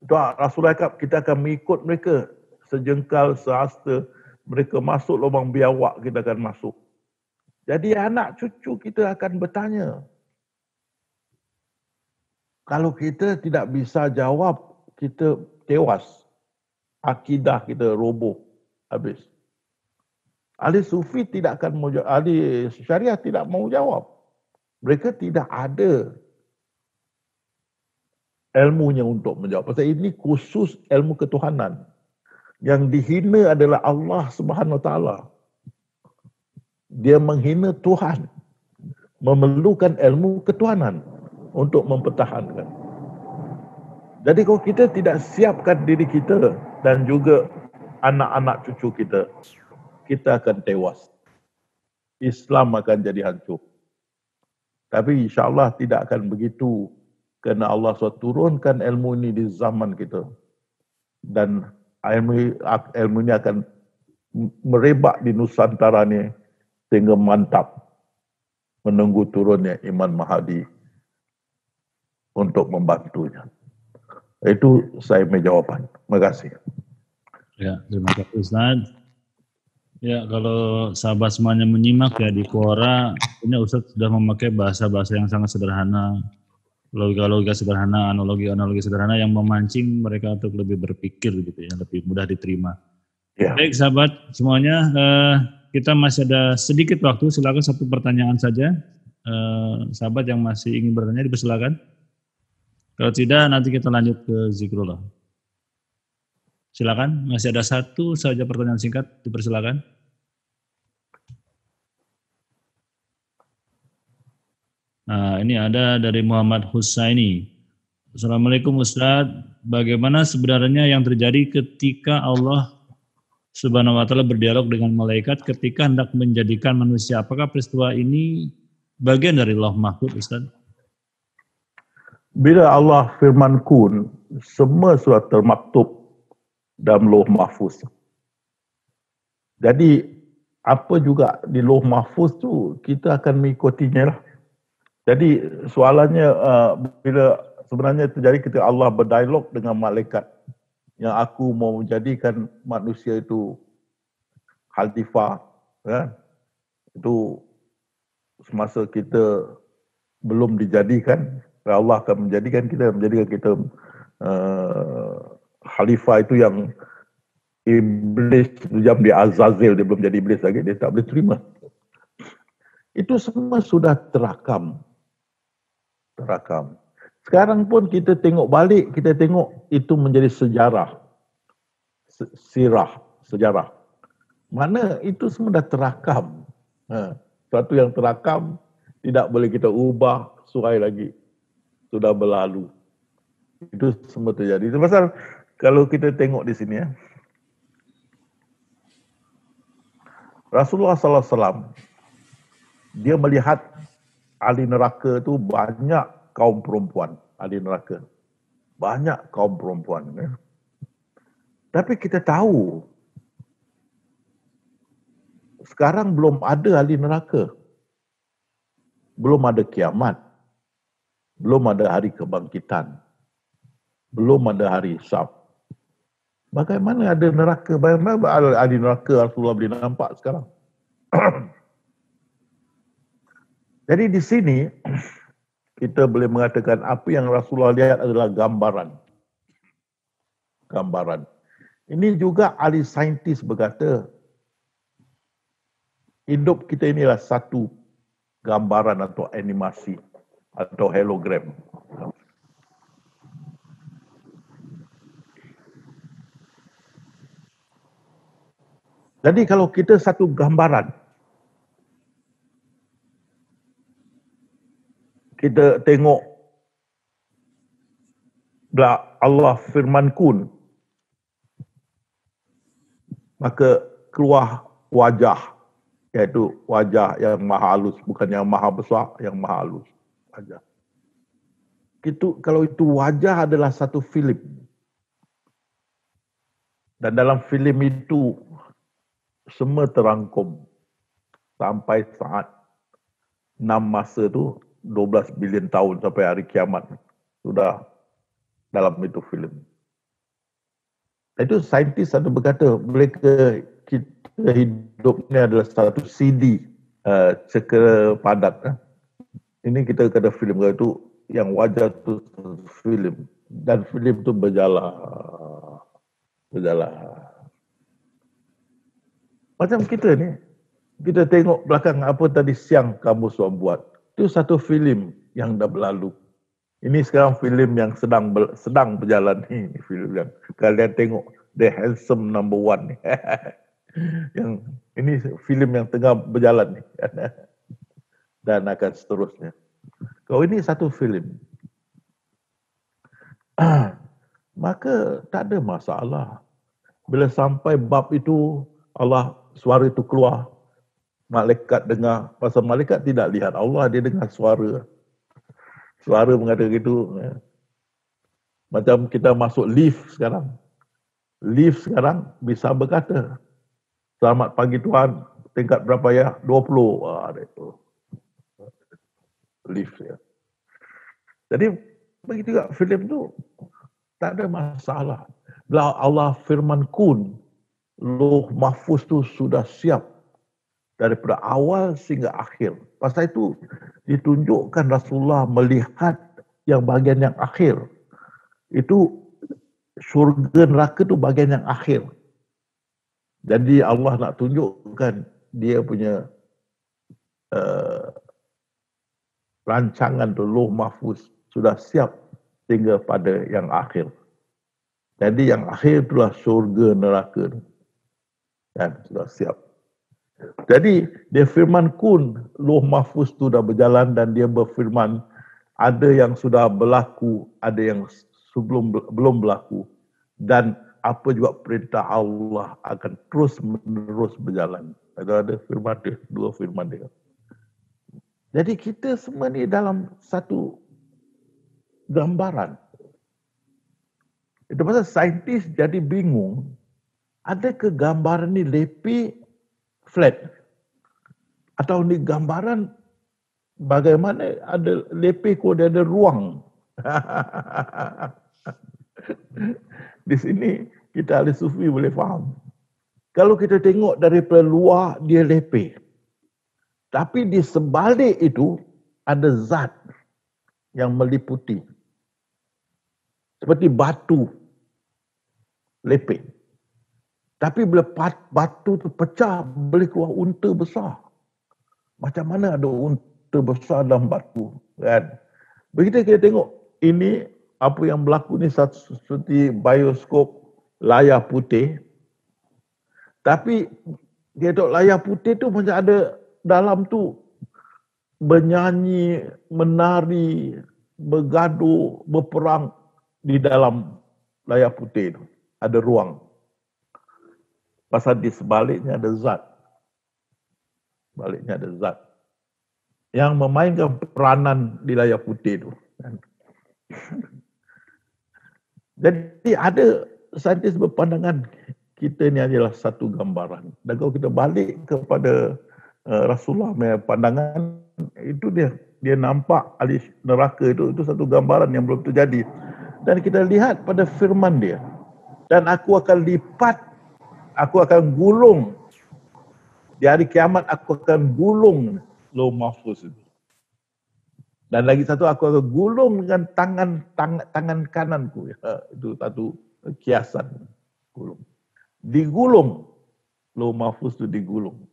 Itu Rasulullah kata kita akan mengikut mereka sejengkal sehasta. Mereka masuk lubang biawak, kita akan masuk. Jadi anak cucu kita akan bertanya. Kalau kita tidak bisa jawab, kita tewas. Akidah kita roboh, habis. Ahli sufi tidak akan mau jawab, ahli syariah tidak mau jawab. Mereka tidak ada ilmunya untuk menjawab. Pasal ini khusus ilmu ketuhanan. Yang dihina adalah Allah Subhanahu Wa Taala. Dia menghina Tuhan, memerlukan ilmu ketuhanan untuk mempertahankan. Jadi kalau kita tidak siapkan diri kita dan juga anak-anak cucu kita, kita akan tewas. Islam akan jadi hancur. Tapi insya-Allah tidak akan begitu, kerana Allah SWT turunkan ilmu ini di zaman kita. Dan ilmu ini akan merebak di Nusantara ni sehingga mantap menunggu turunnya Imam Mahdi. untuk membantunya. Itu saya punya jawaban. Terima kasih. Ya, terima kasih Ustaz. Ya, kalau sahabat semuanya menyimak ya di Quora, ini Ustaz sudah memakai bahasa-bahasa yang sangat sederhana, logika-logika sederhana, analogi-analogi sederhana yang memancing mereka untuk lebih berpikir gitu ya, lebih mudah diterima. Ya. Baik sahabat semuanya, kita masih ada sedikit waktu, silakan satu pertanyaan saja. Sahabat yang masih ingin bertanya dipersilakan. Kalau tidak nanti kita lanjut ke zikrullah. Silakan, masih ada satu saja pertanyaan singkat, dipersilakan. Nah, ini ada dari Muhammad Husaini. Assalamualaikum Ustaz, bagaimana sebenarnya yang terjadi ketika Allah Subhanahu wa Ta'ala berdialog dengan malaikat ketika hendak menjadikan manusia? Apakah peristiwa ini bagian dari Lauh Mahfuz, Ustaz? Bila Allah firman kun, semua sudah termaktub dalam Lauh Mahfuz. Jadi apa juga di Lauh Mahfuz tu kita akan mengikutinya lah. Jadi soalannya bila sebenarnya terjadi ketika Allah berdialog dengan malaikat yang aku mau menjadikan manusia itu khalifah, kan? Itu semasa kita belum dijadikan, Allah akan menjadikan kita khalifah itu yang iblis jam dia Azazil, dia belum jadi iblis lagi, dia tak boleh terima. Itu semua sudah terakam. Sekarang pun kita tengok balik, kita tengok itu menjadi sejarah. Sejarah. Mana itu semua dah terakam. Sesuatu yang terakam tidak boleh kita ubah suai lagi. Sudah berlalu. Itu semua terjadi. Itu pasal kalau kita tengok di sini ya. Rasulullah SAW dia melihat ahli neraka itu banyak kaum perempuan, ahli neraka. Banyak kaum perempuan. Ya. Tapi kita tahu, sekarang belum ada ahli neraka. Belum ada kiamat. Belum ada hari kebangkitan. Belum ada hari hisab. Bagaimana ada neraka? Bagaimana ahli neraka Rasulullah boleh nampak sekarang? Jadi di sini, kita boleh mengatakan apa yang Rasulullah lihat adalah gambaran. Gambaran. Ini juga ahli saintis berkata, hidup kita inilah satu gambaran atau animasi atau hologram. Jadi kalau kita satu gambaran, kita tengok Allah firman kun, maka keluar wajah, iaitu wajah yang maha halus, bukan yang maha besar, yang maha halus. Wajah. Kalau itu wajah adalah satu filem. Dan dalam filem itu semua terangkum sampai saat 6 masa tu 12 bilion tahun sampai hari kiamat sudah dalam itu filem. Itu saintis ada berkata mereka kita hidup ni adalah satu CD cekera padat. Ini kita kata filem itu yang wajah tu filem dan filem tu berjalan. Macam kita ni, kita tengok belakang apa tadi siang kamu sudah buat. Itu satu filem yang dah berlalu. Ini sekarang filem yang sedang berjalan ni. Filem yang kalian tengok The Handsome No. 1 ni. Yang ini filem yang tengah berjalan ni. Dan akan seterusnya. Kalau ini satu filem, maka tak ada masalah. Bila sampai bab itu, Allah suara itu keluar, malaikat dengar. Pasal malaikat tidak lihat Allah, dia dengar suara. Suara mengatakan gitu. Macam kita masuk lift sekarang. Lift sekarang bisa berkata, selamat pagi Tuhan, tingkat berapa ya? 20. Wah, itu. Lift ya. Jadi Begitu juga filem tu tak ada masalah. Bila Allah firman kun, Lauh Mahfuz tu sudah siap daripada awal sehingga akhir. Pasal itu ditunjukkan Rasulullah melihat yang bahagian yang akhir. Itu syurga neraka tu bahagian yang akhir. Jadi Allah nak tunjukkan dia punya rancangan tu Lauh Mahfuz sudah siap sehingga pada yang akhir. Jadi yang akhir itulah syurga neraka tu. Dan sudah siap. Jadi dia firman kun, Lauh Mahfuz tu dah berjalan dan dia berfirman ada yang sudah berlaku, ada yang belum berlaku, dan apa juga perintah Allah akan terus menerus berjalan. Ada firman dia, dua firman dia. Jadi kita semua ni dalam satu gambaran. Itu pasal saintis jadi bingung, adakah gambaran ni lepih flat? Atau ni gambaran bagaimana ada lepih kok dia ada ruang? Di sini kita ahli sufi boleh faham. Kalau kita tengok daripada luar dia lepih. Tapi di sebalik itu ada zat yang meliputi. Seperti batu lepih. Tapi bila batu tu pecah boleh keluar unta besar. Macam mana ada unta besar dalam batu, kan? Begitu kita tengok ini apa yang berlaku ni seperti bioskop layar putih. Tapi dia tengok layar putih tu macam ada dalam tu bernyanyi, menari, bergaduh, berperang di dalam layar putih tu. Ada ruang. Pasal di sebaliknya ada zat. Sebaliknya ada zat yang memainkan peranan di layar putih tu. Jadi ada saintis berpandangan kita ni adalah satu gambaran. Dan kalau kita balik kepada Rasulullah punya pandangan, itu dia nampak ahli neraka itu satu gambaran yang belum terjadi. Dan kita lihat pada firman dia. Dan aku akan lipat, aku akan gulung. Di hari kiamat aku akan gulung Lauh Mahfuz itu. Dan lagi satu, aku akan gulung dengan tangan kananku. Ya, itu satu kiasan. Gulung. Digulung. Lauh Mahfuz itu digulung.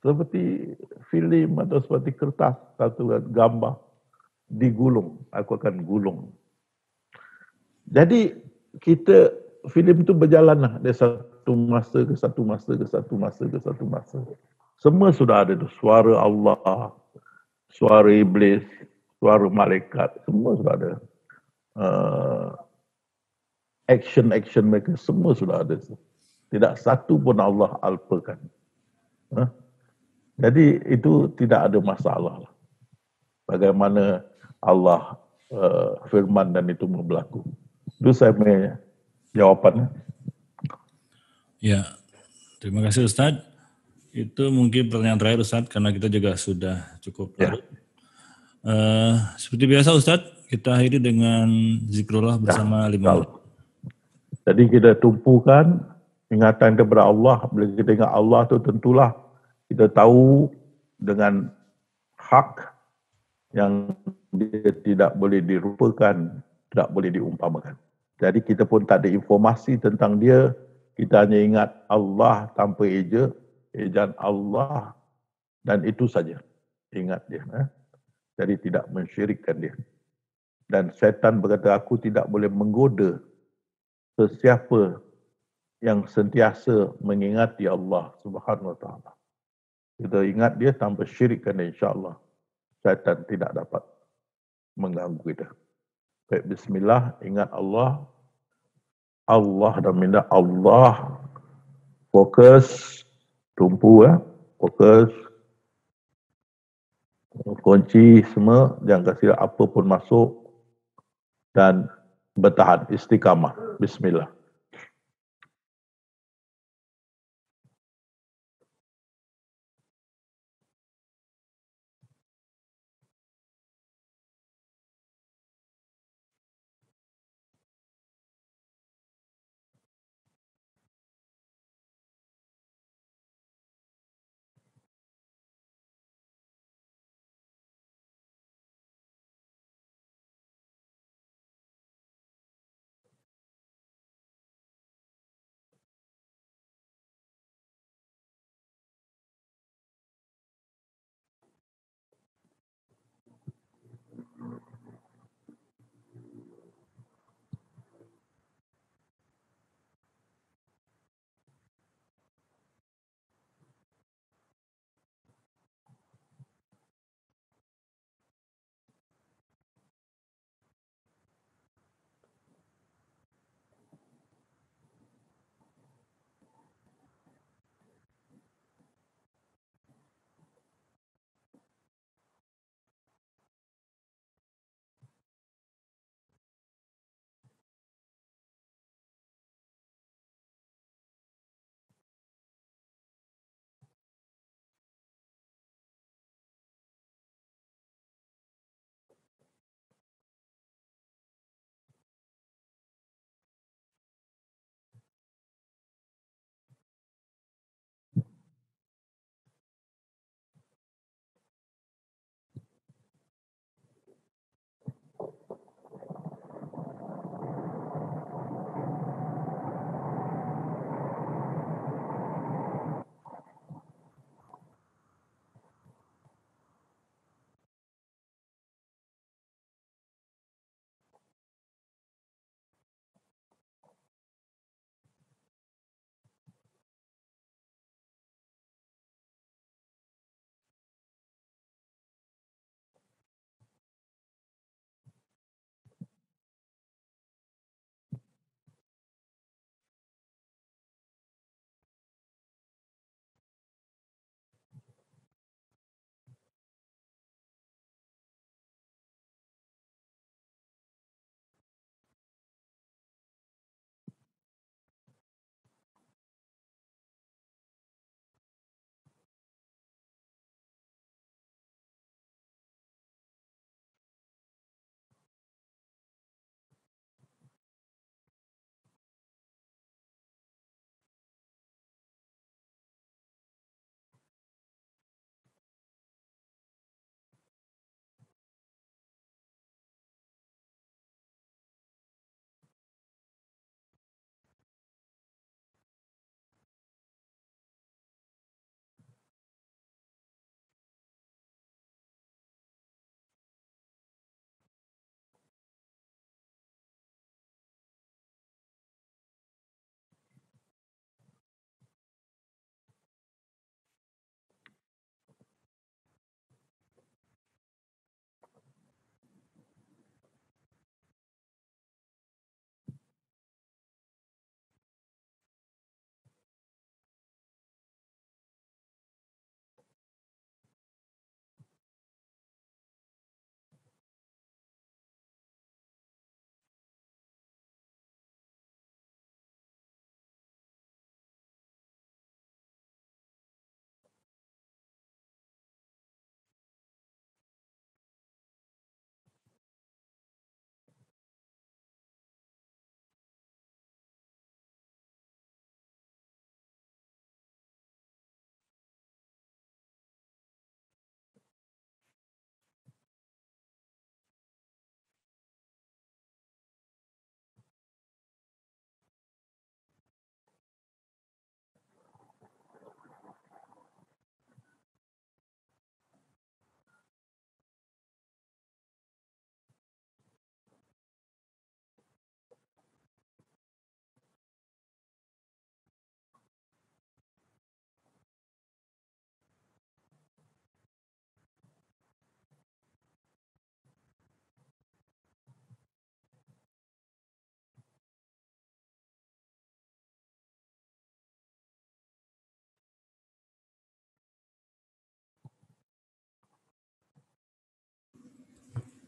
Seperti filem atau seperti kertas, satu gambar. Digulung. Aku akan gulung. Jadi, filem itu berjalanlah dari satu masa ke satu masa ke satu masa ke satu masa. Semua sudah ada tu. Suara Allah, suara iblis, suara malaikat, semua sudah ada. Action mereka semua sudah ada. Tidak satu pun Allah alpakan. Jadi itu tidak ada masalah. Bagaimana Allah firman dan itu berlaku. Itu saya punya jawapannya. Ya, terima kasih Ustaz. Itu mungkin pertanyaan terakhir Ustaz, karena kita juga sudah cukup larut. Seperti biasa Ustaz, kita akhiri dengan zikrullah bersama 5 menit. Jadi kita tumpukan ingatan kepada Allah. Bila kita ingat Allah tu tentulah kita tahu dengan hak yang dia tidak boleh dirupakan, tidak boleh diumpamakan. Jadi kita pun tak ada informasi tentang dia, kita hanya ingat Allah tanpa ejaan Allah, dan itu saja. Ingat dia. Jadi tidak mensyirikkan dia. Dan syaitan berkata, aku tidak boleh menggoda sesiapa yang sentiasa mengingati Allah Subhanahu Wa Taala. Kita ingat dia tanpa syirikkan dia, insya-Allah syaitan tidak dapat mengganggu kita. Baik, bismillah, ingat Allah. Allah dan minta Allah. Fokus, tumpu fokus. Kunci semua, jangan kasih apa pun masuk. Dan bertahan, istiqamah. Bismillah.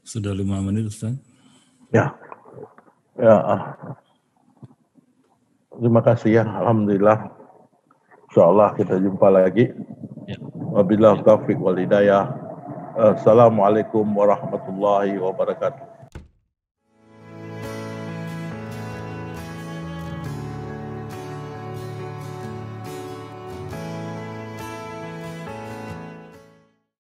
Sudah 5 menit, Ustaz. Ya. Terima kasih ya. Alhamdulillah. InsyaAllah kita jumpa lagi. Ya. Wabillahi taufiq wal hidayah. Assalamualaikum warahmatullahi wabarakatuh.